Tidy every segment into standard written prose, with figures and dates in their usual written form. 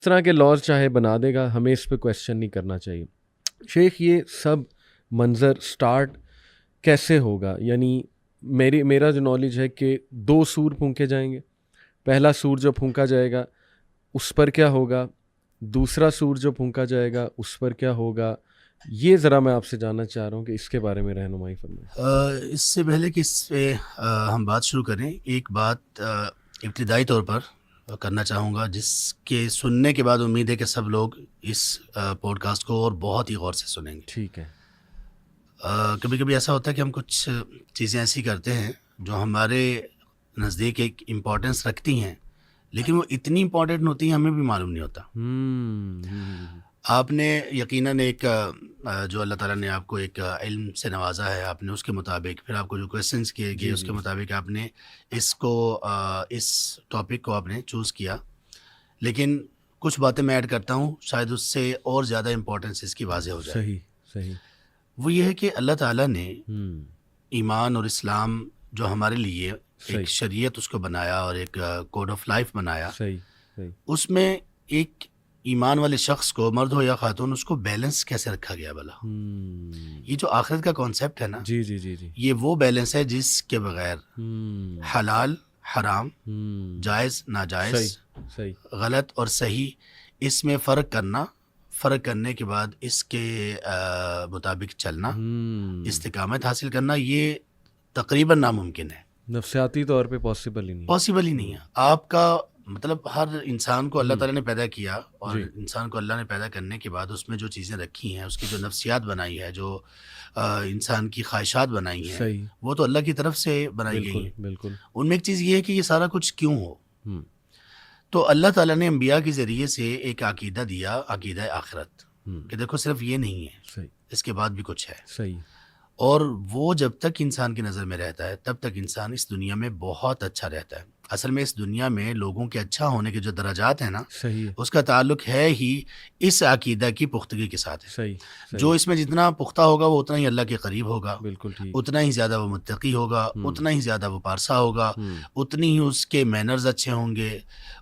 طرح کے لاز چاہے بنا دے گا, ہمیں اس پہ کویشچن نہیں کرنا چاہیے. شیخ یہ سب منظر سٹارٹ کیسے ہوگا؟ یعنی میرا جو نالج ہے کہ 2 سور پھونکے جائیں گے. پہلا سور جو پھونکا جائے گا اس پر کیا ہوگا, دوسرا سور جو پھونکا جائے گا اس پر کیا ہوگا, یہ ذرا میں آپ سے جاننا چاہ رہا ہوں کہ اس کے بارے میں رہنمائی فرمائیں. اس سے پہلے کہ اس پہ ہم بات شروع کریں، ایک بات ابتدائی طور پر کرنا چاہوں گا جس کے سننے کے بعد امید ہے کہ سب لوگ اس پوڈ کاسٹ کو اور بہت ہی غور سے سنیں گے. ٹھیک ہے. کبھی کبھی ایسا ہوتا ہے کہ ہم کچھ چیزیں ایسی کرتے ہیں جو ہمارے نزدیک ایک امپورٹنس رکھتی ہیں، لیکن وہ اتنی امپورٹنٹ ہوتی ہیں ہمیں بھی معلوم نہیں ہوتا. آپ نے یقیناً ایک جو اللہ تعالیٰ نے آپ کو ایک علم سے نوازا ہے، آپ نے اس کے مطابق پھر آپ کو جو کویسچنس کیے گئے اس کے مطابق آپ نے اس ٹاپک کو آپ نے چوز کیا. لیکن کچھ باتیں میں ایڈ کرتا ہوں شاید اس سے اور زیادہ امپورٹنس اس کی واضح ہو جائے. صحیح. وہ یہ ہے کہ اللہ تعالیٰ نے ایمان اور اسلام جو ہمارے لیے ایک شریعت اس کو بنایا اور ایک کوڈ آف لائف بنایا، اس میں ایک ایمان والے شخص کو، مرد ہو یا خاتون، اس کو بیلنس کیسے رکھا گیا بھلا. یہ جو آخرت کا کانسیپٹ ہے نا، جی یہ وہ بیلنس ہے جس کے بغیر حلال حرام، جائز ناجائز، غلط اور صحیح، اس میں فرق کرنے کے بعد اس کے مطابق چلنا، استقامت حاصل کرنا، یہ تقریباً ناممکن ہے. نفسیاتی طور پہ پاسبل ہی نہیں ہے. آپ کا مطلب ہر انسان کو اللہ تعالیٰ نے پیدا کیا، اور انسان کو اللہ نے پیدا کرنے کے بعد اس میں جو چیزیں رکھی ہیں، اس کی جو نفسیات بنائی ہے، جو انسان کی خواہشات بنائی ہیں، وہ تو اللہ کی طرف سے بنائی گئی ہیں. بالکل. ان میں ایک چیز یہ ہے کہ یہ سارا کچھ کیوں ہو. تو اللہ تعالیٰ نے انبیاء کے ذریعے سے ایک عقیدہ دیا، عقیدہ آخرت، کہ دیکھو صرف یہ نہیں ہے، اس کے بعد بھی کچھ ہے. صحیح. اور وہ جب تک انسان کی نظر میں رہتا ہے تب تک انسان اس دنیا میں بہت اچھا رہتا ہے. اصل میں اس دنیا میں لوگوں کے اچھا ہونے کے جو درجات ہیں نا، اس کا تعلق ہے ہی اس عقیدہ کی پختگی کے ساتھ ہے. جو اس میں جتنا پختہ ہوگا وہ اتنا ہی اللہ کے قریب ہوگا، اتنا ہی زیادہ وہ متقی ہوگا، اتنا ہی زیادہ وہ پارسا ہوگا، اتنی ہی اس کے مینرز اچھے ہوں گے،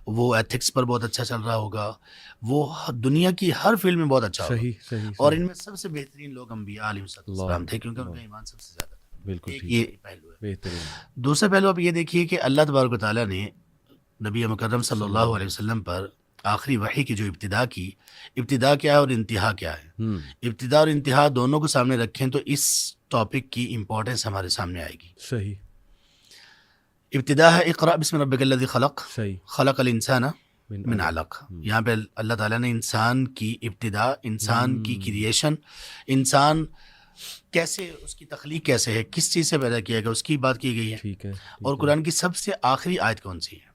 وہ ایتھکس پر بہت اچھا چل رہا ہوگا، وہ دنیا کی ہر فیلڈ میں بہت اچھا ہوگا. اور ان میں سب سے بہترین لوگ انبیاء علیہ السلام تھے، کیونکہ ان کا ایمان سب سے زیادہ تھا. یہ پہلو ہے. دوسرا پہلو آپ یہ دیکھیے کہ اللہ تبارک و تعالیٰ نے نبی مکرم صلی اللہ علیہ وسلم پر آخری وحی کی جو ابتدا کیا ہے اور انتہا کیا ہے. ابتدا اور انتہا دونوں کو سامنے رکھیں تو اس ٹاپک کی امپورٹنس ہمارے سامنے آئے گی. صحیح. ابتدا ہے اقرأ بسم ربک الذی خلق، خلق الانسان من علق. یہاں پہ اللہ تعالیٰ نے انسان کی ابتدا، انسان کی کریشن، انسان کیسے، اس کی تخلیق کیسے ہے، کس چیز سے پیدا کیا گیا، اس کی بات کی گئی ہے. اور قرآن کی سب سے آخری آیت کون سی ہے؟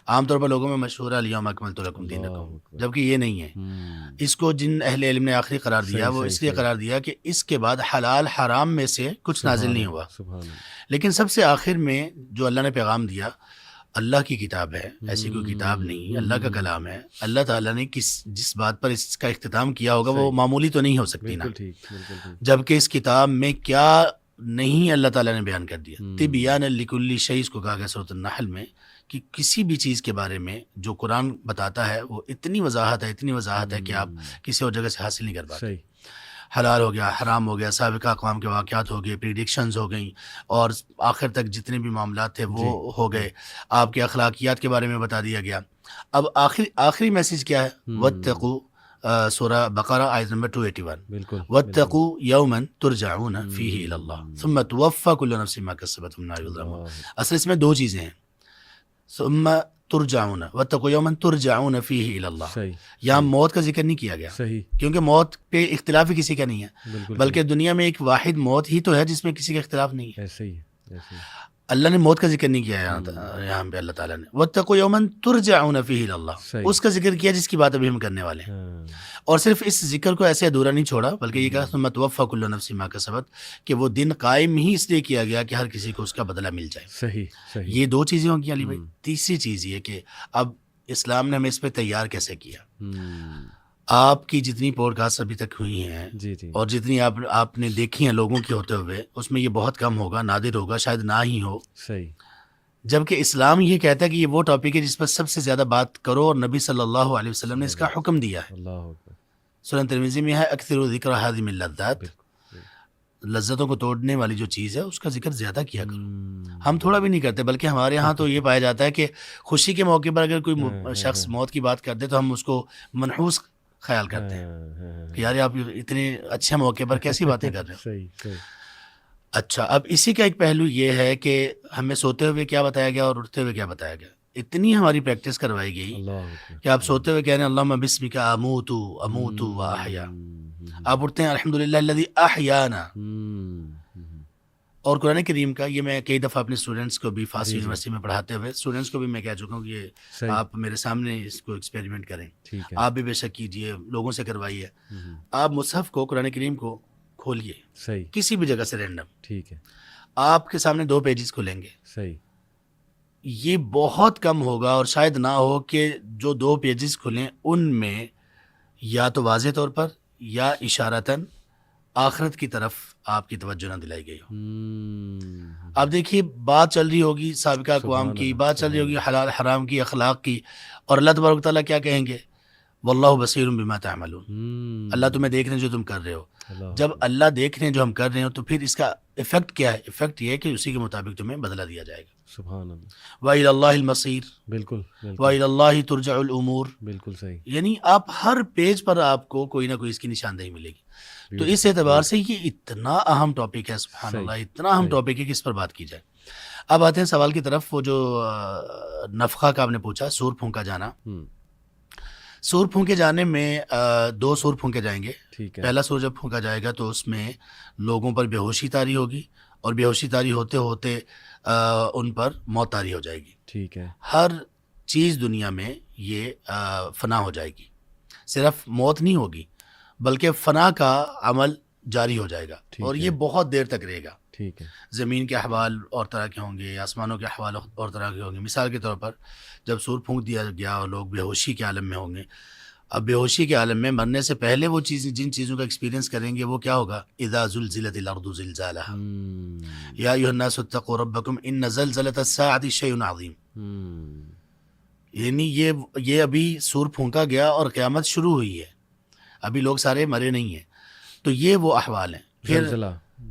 عام طور پر لوگوں میں مشہور ہے الیوم اکملت لکم دینکم، جبکہ یہ نہیں ہے. اس کو جن اہل علم نے آخری قرار دیا وہ اس لیے قرار دیا کہ اس کے بعد حلال حرام میں سے کچھ نازل نہیں ہوا. لیکن سب سے آخر میں جو اللہ نے پیغام دیا، اللہ کی کتاب ہے، ایسی کوئی کتاب نہیں، اللہ کا کلام ہے. اللہ تعالیٰ نے جس بات پر اس کا اختتام کیا ہوگا وہ معمولی تو نہیں ہو سکتی نا. جبکہ اس کتاب میں کیا نہیں اللہ تعالیٰ نے بیان کر دیا. تبیان لکل شیء، اس کو کہا گیا سورۃ النحل میں، کہ کسی بھی چیز کے بارے میں جو قرآن بتاتا ہے وہ اتنی وضاحت ہے کہ آپ کسی اور جگہ سے حاصل نہیں کر پاتے. حلال ہو گیا، حرام ہو گیا، سابقہ اقوام کے واقعات ہو گئے، پریڈکشنز ہو گئیں، اور آخر تک جتنے بھی معاملات تھے وہ ہو گئے. آپ کے اخلاقیات کے بارے میں بتا دیا گیا. اب آخری میسج کیا ہے؟ واتقوا، سورہ بقرہ آیت نمبر 281، واتقوا یوما ترجعون فیہ الی اللہ ثم توفی کل نفس ما کسبت وهم لا یظلمون. اصل اس میں دو چیزیں ہیں، ثم ترجعون، واتقوا یوما ترجعون فیہ الی اللہ. یہاں موت کا ذکر نہیں کیا گیا، کیونکہ موت پہ اختلاف ہی کسی کا نہیں ہے، بلکہ دنیا میں ایک واحد موت ہی تو ہے جس میں کسی کا اختلاف نہیں ہے. اللہ نے موت کا ذکر نہیں کیا یہاں پہ. اللہ تعالیٰ نے واتقوا یوما ترجعون فیہ الی اللہ، اس کا ذکر کیا جس کی بات ابھی ہم کرنے والے ہیں. اور صرف اس ذکر کو ایسے ادھورا نہیں چھوڑا، بلکہ یہ کہا ثم توفی کل نفس ما کسبت، کہ وہ دن قائم ہی اس لیے کیا گیا کہ ہر کسی کو اس کا بدلہ مل جائے. صحیح. یہ دو چیزیں ہوں گی علی بھائی. تیسری چیز یہ کہ اب اسلام نے ہمیں اس پہ تیار کیسے کیا. آپ کی جتنی پوڈ کاسٹ ابھی تک ہوئی ہیں اور جتنی آپ نے دیکھی ہیں لوگوں کی ہوتے ہوئے، اس میں یہ بہت کم ہوگا، نادر ہوگا، شاید نہ ہی ہو. صحیح. جبکہ اسلام یہ کہتا ہے کہ یہ وہ ٹاپک ہے جس پر سب سے زیادہ بات کرو، اور نبی صلی اللہ علیہ وسلم نے اس کا حکم دیا ہے. اللہ اکبر. سنن ترمذی میں ہے اکثر ذکر ہذم اللذات، لذتوں کو توڑنے والی جو چیز ہے اس کا ذکر زیادہ کیا کرو. ہم تھوڑا بھی نہیں کرتے، بلکہ ہمارے ہاں تو یہ پایا جاتا ہے کہ خوشی کے موقع پر اگر کوئی شخص موت کی بات کر دے تو ہم اس کو منحوس خیال کرتے ہیں کہ یار آپ اتنے اچھے موقع پر کیسی باتیں کر رہے ہو. صحیح. اچھا، اب اسی کا ایک پہلو یہ ہے کہ ہمیں سوتے ہوئے کیا بتایا گیا اور اٹھتے ہوئے کیا بتایا گیا. اتنی ہماری پریکٹس کروائی گئی کہ آپ سوتے ہوئے کہہ رہے ہیں اللہم بسمک اموت و احیا، آپ اٹھتے ہیں الحمدللہ الذی احیانا. اور قرآن کریم کا یہ میں کئی دفعہ اپنے اسٹوڈنٹس کو بھی فاسٹ یونیورسٹی میں پڑھاتے ہوئے اسٹوڈنٹس کو بھی میں کہہ چکا ہوں کہ یہ آپ میرے سامنے اس کو ایکسپیریمنٹ کریں، آپ بھی بے شک کیجئے، لوگوں سے کروائیے. آپ مصحف کو، قرآن کریم کو کھولیے صحیح کسی بھی جگہ سے رینڈم، ٹھیک ہے، آپ کے سامنے 2 پیجز کھلیں گے. صحیح. یہ بہت کم ہوگا اور شاید نہ ہو کہ جو 2 پیجز کھلیں ان میں یا تو واضح طور پر یا اشارتاً آخرت کی طرف آپ کی توجہ نہ دلائی گئی ہو. اب دیکھیے بات چل رہی ہوگی سابقہ اقوام کی، بات چل رہی ہوگی حلال حرام کی، اخلاق کی، اور اللہ تبارک و تعالیٰ کیا کہیں گے؟ واللہ بصیر بما تعملون، اللہ تمہیں دیکھ رہے ہیں جو تم کر رہے ہو. جب اللہ دیکھ رہے ہیں جو ہم کر رہے ہیں تو پھر اس کا ایفیکٹ کیا ہے؟ ایفیکٹ یہ ہے کہ اسی کے مطابق تمہیں بدلہ دیا جائے گا. سبحان اللہ. وَإِلَى اللَّهِ الْمَصِيرُ، بالکل وَإِلَى اللَّهِ تُرْجَعُ الْأُمُورُ. بالکل صحیح. یعنی آپ ہر پیج پر آپ کو کوئی نہ کوئی اس کی نشاندہی ملے گی. تو اس اعتبار سے یہ اتنا اہم ٹاپک ہے، سبحان اللہ، اتنا اہم ٹاپک ہے کہ اس پر بات کی جائے. اب آتے ہیں سوال کی طرف. وہ جو نفخہ کا آپ نے پوچھا، سور پھونکا جانا، سور پھونکے جانے میں 2 سور پھونکے جائیں گے. پہلا سور جب پھونکا جائے گا تو اس میں لوگوں پر بے ہوشی طاری ہوگی، اور بے ہوشی طاری ہوتے ہوتے ان پر موت طاری ہو جائے گی. ٹھیک ہے. ہر چیز دنیا میں یہ فنا ہو جائے گی. صرف موت نہیں ہوگی بلکہ فنا کا عمل جاری ہو جائے گا، اور یہ بہت دیر تک رہے گا. ٹھیک ہے. زمین کے احوال اور طرح کے ہوں گے، آسمانوں کے احوال اور طرح کے ہوں گے. مثال کے طور پر جب سور پھونک دیا گیا اور لوگ بے ہوشی کے عالم میں ہوں گے، اب بے ہوشی کے عالم میں مرنے سے پہلے وہ چیزیں، جن چیزوں کا ایکسپیرینس کریں گے وہ کیا ہوگا؟ اذا زلزلت الارض زلزالها یا ایھا الناس اتقوا ربکم ان زلزلۃ الساعۃ شیء عظیم. یعنی یہ ابھی سور پھونکا گیا اور قیامت شروع ہوئی ہے، ابھی لوگ سارے مرے نہیں ہیں. تو یہ وہ احوال ہیں. پھر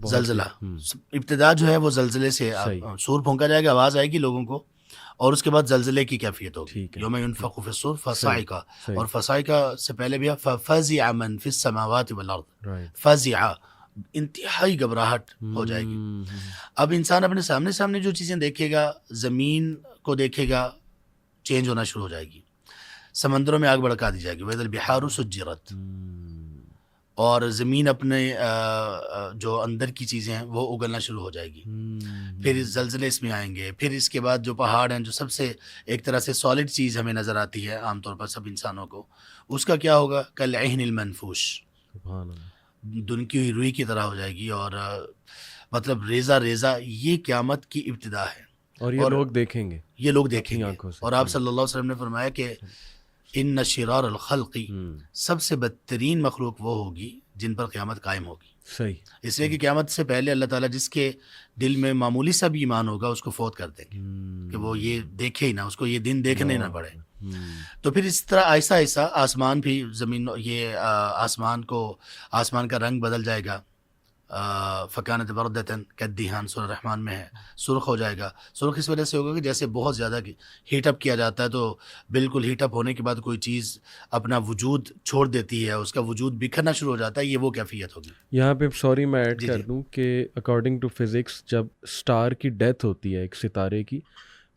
زلزلہ ابتدا جو ہے وہ زلزلے سے، سور پھونکا جائے گا، آواز آئے گی لوگوں کو، اور اس کے بعد زلزلے کی کیفیت ہوگی. یوم ينفخ في الصور فصعق، اور فصعق سے پہلے بھی ففزع من في السماوات والارض، فزع انتہائی گھبراہٹ ہو جائے گی. اب انسان اپنے سامنے جو چیزیں دیکھے گا، زمین کو دیکھے گا چینج ہونا شروع ہو جائے گی، سمندروں میں آگ بڑکا دی جائے گی، وَإِذَا الْبِحَارُ سُجِّرَتْ، اور زمین اپنے جو اندر کی چیزیں ہیں وہ اگلنا شروع ہو جائے گی. پھر زلزلے اس میں آئیں گے. پھر اس کے بعد جو پہاڑ ہیں، جو سب سے ایک طرح سے سالڈ چیز ہمیں نظر آتی ہے عام طور پر سب انسانوں کو، اس کا کیا ہوگا؟ کالعہن المنفوش، دنکی ہوئی روئی کی طرح ہو جائے گی، اور مطلب ریزہ ریزہ. یہ قیامت کی ابتدا ہے، اور یہ لوگ دیکھیں گے، یہ لوگ دیکھیں گے. اور آپ صلی اللہ علیہ وسلم نے فرمایا کہ ان شرار الخلق، سب سے بدترین مخلوق وہ ہوگی جن پر قیامت قائم ہوگی. صحیح. اس لیے کہ قیامت سے پہلے اللہ تعالیٰ جس کے دل میں معمولی سا بھی ایمان ہوگا اس کو فوت کر دیں گے کہ وہ یہ دیکھے ہی نہ، اس کو یہ دن دیکھنے نہ پڑے. تو پھر اس طرح آہستہ آہستہ آسمان بھی، زمین، یہ آسمان کا رنگ بدل جائے گا. فکانت بردتن کالدہان، سورہ رحمان میں ہے، سرخ ہو جائے گا. سرخ اس وجہ سے ہوگا کہ جیسے بہت زیادہ ہیٹ اپ کیا جاتا ہے، تو بالکل ہیٹ اپ ہونے کے بعد کوئی چیز اپنا وجود چھوڑ دیتی ہے، اس کا وجود بکھرنا شروع ہو جاتا ہے. یہ وہ کیفیت ہوگی. یہاں پہ سوری میں ایڈ کر دوں کہ اکارڈنگ ٹو فزکس جب اسٹار کی ڈیتھ ہوتی ہے، ایک ستارے کی،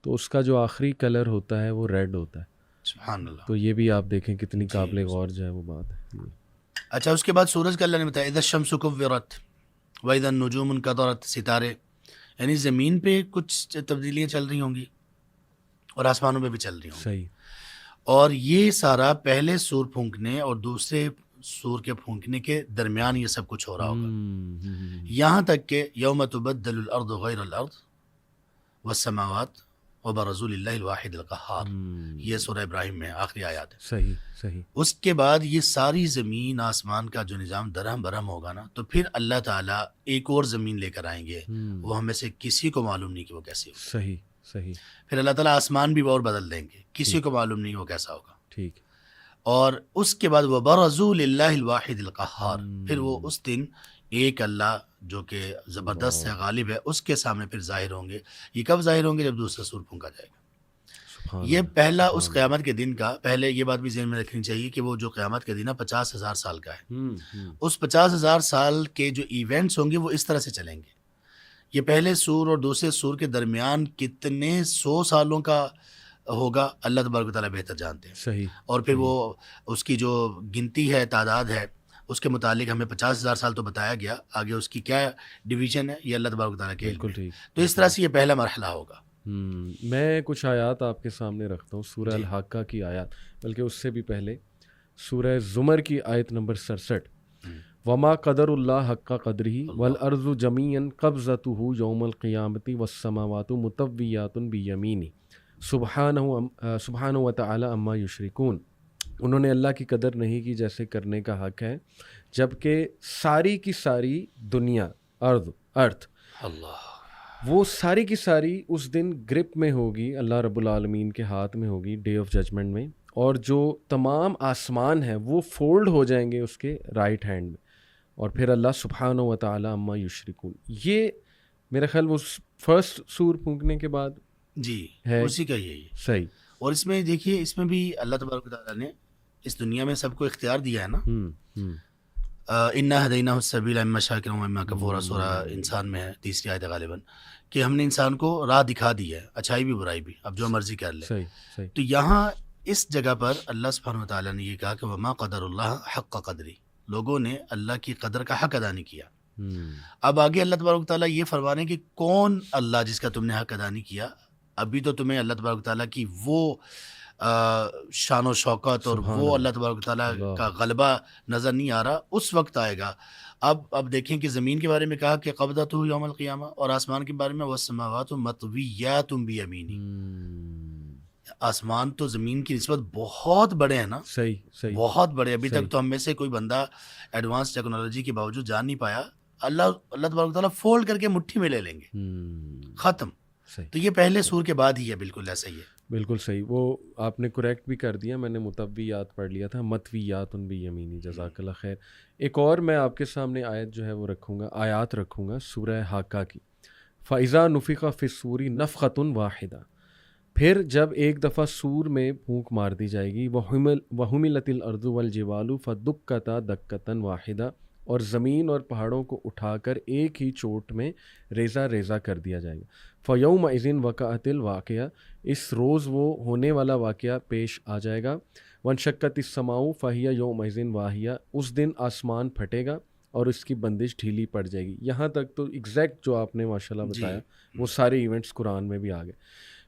تو اس کا جو آخری کلر ہوتا ہے وہ ریڈ ہوتا ہے. سبحان اللہ. تو یہ بھی آپ دیکھیں کتنی قابل غور جو ہے وہ بات ہے. اچھا، اس کے بعد سورج کا اللہ نے بتایا اذا الشمس کورت وَإِذَا النُّجُومُ انْكَدَرَتْ، ستارے. یعنی زمین پہ کچھ تبدیلیاں چل رہی ہوں گی اور آسمانوں پہ بھی چل رہی ہوں گی. صحیح. اور یہ سارا پہلے سور پھونکنے اور دوسرے سور کے پھونکنے کے درمیان یہ سب کچھ ہو رہا ہوگا، یہاں تک کہ یوم تبدل الارض غیر الارض والسماوات وبرزوا للہ الواحد القہار. یہ سورہ ابراہیم میں آخری آیات ہے. صحیح صحیح. اس کے بعد یہ ساری زمین آسمان کا جو نظام درہم برہم ہوگا نا، تو پھر اللہ تعالیٰ ایک اور زمین لے کر آئیں گے، وہ ہمیں سے کسی کو معلوم نہیں کہ وہ کیسی ہوگی. صحیح صحیح. پھر اللہ تعالیٰ آسمان بھی اور بدل دیں گے, کسی کو معلوم نہیں ہو کیسا ہوگا. ٹھیک. اور اس کے بعد وَبَرَزُوا لِلَّهِ الْوَاحِدِ الْقَهَّارِ, پھر وہ اس دن ایک اللہ جو کہ زبردست ہے, غالب ہے, اس کے سامنے پھر ظاہر ہوں گے. یہ کب ظاہر ہوں گے؟ جب دوسرا سور پھونکا جائے گا. یہ پہلا اس قیامت کے دن کا, پہلے یہ بات بھی ذہن میں رکھنی چاہیے کہ وہ جو قیامت کے دن ہے 50,000 سال کا ہے. اس 50,000 سال کے جو ایونٹس ہوں گے وہ اس طرح سے چلیں گے. یہ پہلے سور اور دوسرے سور کے درمیان کتنے 100 سالوں کا ہوگا اللہ تبارک و تعالیٰ بہتر جانتے ہیں. صحیح. اور پھر وہ اس کی جو گنتی ہے, تعداد ہے, اس کے متعلق ہمیں 50,000 سال تو بتایا گیا, آگے اس کی کیا ڈویژن ہے یہ اللہ تبارک و تعالیٰ کے علم ہے. تو اس طرح سے یہ پہلا مرحلہ ہوگا. میں کچھ آیات آپ کے سامنے رکھتا ہوں, سورہ الحاقہ کی آیات, بلکہ اس سے بھی پہلے سورہ زمر کی آیت نمبر 67. وما قدر اللہ حق قدرہ والارض جمیعا قبضتہ یوم القیامۃ والسماوات مطویات بیمینہ سبحانہ وتعالی عما یشرکون. انہوں نے اللہ کی قدر نہیں کی جیسے کرنے کا حق ہے, جبکہ ساری کی ساری دنیا, ارتھ, اللہ, وہ ساری کی ساری اس دن گرپ میں ہوگی, اللہ رب العالمین کے ہاتھ میں ہوگی ڈے آف ججمنٹ میں, اور جو تمام آسمان ہیں وہ فولڈ ہو جائیں گے اس کے رائٹ ہینڈ میں, اور پھر اللہ سبحانہ و تعالی عما یشرکون. یہ میرا خیال وہ فرسٹ سور پھونکنے کے بعد جی ہے, اسی کا یہی صحیح. اور اس میں دیکھیے, اس میں بھی اللہ تبارک و تعالیٰ نے اس دنیا میں سب کو اختیار دیا ہے نا. اِنَّا هَدَيْنَاهُ السَّبِيلَ إِمَّا شَاكِرًا وَإِمَّا كَفُورًا, سورہ انسان میں ہے, تیسری آیت غالباً, کہ ہم نے انسان کو راہ دکھا دی ہے, اچھائی بھی برائی بھی, اب جو مرضی کر لے. صحیح. تو یہاں اس جگہ پر اللہ سبحانہ و تعالیٰ نے یہ کہا کہ وَمَا قَدَرُ اللَّهَ حَقَّ قَدْرِهِ, لوگوں نے اللہ کی قدر کا حق ادا نہیں کیا. اب آگے اللہ تبارک و تعالیٰ یہ فرما رہے ہیں کہ کون اللہ جس کا تم نے حق ادا نہیں کیا. ابھی تو تمہیں اللہ تبارک و تعالیٰ کی وہ شان و شوکت اور وہ اللہ تبارک و تعالیٰ کا غلبہ نظر نہیں آ رہا, اس وقت آئے گا. اب دیکھیں کہ زمین کے بارے میں کہا کہ قبضتہ یوم القیامہ, اور آسمان کے بارے میں والسماوات مطویات بیمینہ. آسمان تو زمین کی نسبت بہت بڑے ہیں نا, صحیح, بہت بڑے. ابھی تک تو ہم میں سے کوئی بندہ ایڈوانس ٹیکنالوجی کے باوجود جان نہیں پایا. اللہ تبارک و تعالیٰ فولڈ کر کے مٹھی میں لے لیں گے, ختم. تو یہ پہلے سور کے بعد ہی ہے, بالکل ایسا ہی ہے. بالکل صحیح. وہ آپ نے کریکٹ بھی کر دیا, میں نے مطویات پڑھ لیا تھا, مطویات بیمینی, جزاک اللہ خیر. ایک اور میں آپ کے سامنے آیت جو ہے وہ آیات رکھوں گا سورہ حاقہ کی. فَإِذَا نُفِخَ فِي الصُّورِ نَفْخَةٌ وَاحِدَةٌ, پھر جب ایک دفعہ سور میں پھونک مار دی جائے گی. وَحُمِلَتِ الْأَرْضُ وَالْجِبَالُ فَدُكَّتَا دَكَّةً وَاحِدَةً, اور زمین اور پہاڑوں کو اٹھا کر ایک ہی چوٹ میں ریزہ ریزہ کر دیا جائے گا. فَيَوْمَئِذٍ وَقَعَتِ الْوَاقِعَةُ, اس روز وہ ہونے والا واقعہ پیش آ جائے گا. وَانشَقَّتِ السَّمَاءُ فَهِيَ يَوْمَئِذٍ وَاهِيَةٌ, اس دن آسمان پھٹے گا اور اس کی بندش ڈھیلی پڑ جائے گی. یہاں تک تو ایگزیکٹ جو آپ نے ماشاءاللہ بتایا وہ سارے ایونٹس قرآن میں بھی آ گئے.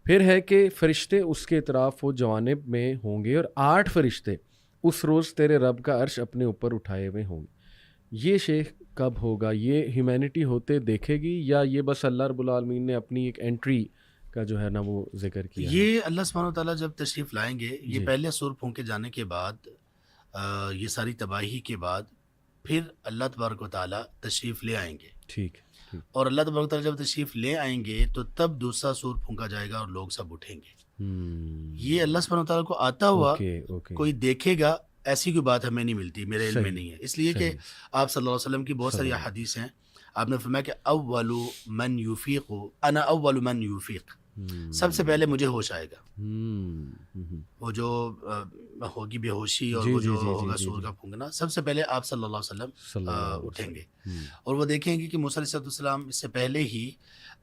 پھر ہے کہ فرشتے اس کے اطراف و جوانب میں ہوں گے, اور 8 فرشتے اس روز تیرے رب کا عرش اپنے اوپر اٹھائے ہوئے ہوں گے. یہ شیخ کب ہوگا؟ یہ ہیومینٹی ہوتے دیکھے گی, یا یہ بس اللہ رب العالمین نے اپنی ایک انٹری کا جو ہے نا وہ ذکر کیا؟ یہ اللہ سبحانہ و تعالیٰ جب تشریف لائیں گے, یہ پہلے سور پھونکے جانے کے بعد, یہ ساری تباہی کے بعد, پھر اللہ تبارک و تعالیٰ تشریف لے آئیں گے. ٹھیک. اور اللہ تبارک و تعالیٰ جب تشریف لے آئیں گے تو تب دوسرا سور پھونکا جائے گا اور لوگ سب اٹھیں گے. یہ اللہ سبحانہ و تعالیٰ کو آتا ہوا کوئی دیکھے گا, ایسی کوئی بات ہمیں نہیں ملتی, میرے علم میں نہیں ہے. اس لیے کہ آپ صلی اللہ علیہ وسلم کی بہت ساری احادیث ہیں, آپ نے فرمایا کہ اول من یفیق انا اول من یفیق, سب سے پہلے مجھے ہوش آئے گا. وہ جو ہوگی بے ہوشی اور وہ جو ہوگا سور کا پھونکنا, سب سے پہلے آپ صلی اللہ علیہ وسلم اٹھیں گے. اور وہ دیکھیں گے کہ موسیٰ علیہ السلام اس سے پہلے ہی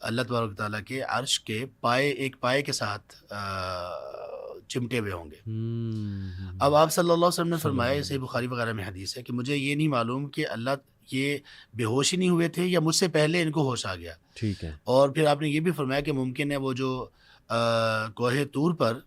اللہ تبارک تعالیٰ کے عرش کے ایک پائے کے ساتھ چمٹے ہوئے ہوں گے. اب آپ صلی اللہ علیہ وسلم نے فرمایا, صحیح بخاری وغیرہ میں حدیث ہے, کہ مجھے یہ نہیں معلوم کہ اللہ یہ بے ہوش ہی نہیں ہوئے تھے یا مجھ سے پہلے ان کو ہوش آ گیا. ٹھیک ہے. اور پھر آپ نے یہ بھی فرمایا کہ ممکن ہے وہ جو کوہ طور پر,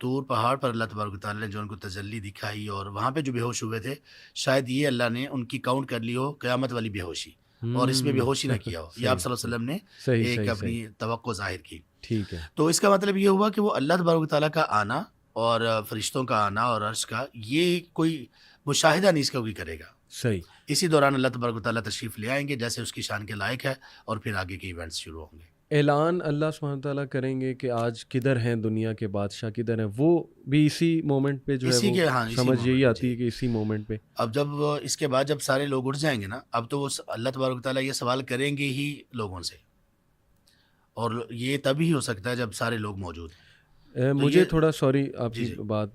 طور پہاڑ پر اللہ تبارک تعالیٰ نے جو ان کو تجلی دکھائی اور وہاں پہ جو بے ہوش ہوئے تھے, شاید یہ اللہ نے ان کی کاؤنٹ کر لی ہو قیامت والی بے ہوشی, اور اس میں بے ہوشی نہ کیا ہو. یہ آپ صلی اللہ علیہ وسلم نے ایک اپنی توقع ظاہر کی. ٹھیک ہے. تو اس کا مطلب یہ ہوا کہ وہ اللہ تبارک تعالیٰ کا آنا اور فرشتوں کا آنا اور عرش کا, یہ کوئی مشاہدہ نہیں اس کا کوئی کرے گا. صحیح. اسی دوران اللہ تبارک و تعالیٰ تشریف لے آئیں گے جیسے اس کی شان کے لائق ہے, اور پھر آگے کے ایونٹس شروع ہوں گے. اعلان اللہ سبحانہ تعالیٰ کریں گے کہ آج کدھر ہیں دنیا کے بادشاہ کدھر ہیں، وہ بھی اسی مومنٹ پہ جو ہے وہ سمجھ یہی آتی ہے کہ اسی مومنٹ پہ. اب جب اس کے بعد جب سارے لوگ اٹھ جائیں گے نا، اب تو وہ اللہ تبارک تعالیٰ یہ سوال کریں گے ہی لوگوں سے، اور یہ تبھی ہو سکتا ہے جب سارے لوگ موجود ہیں. مجھے تھوڑا سوری آپ کی بات،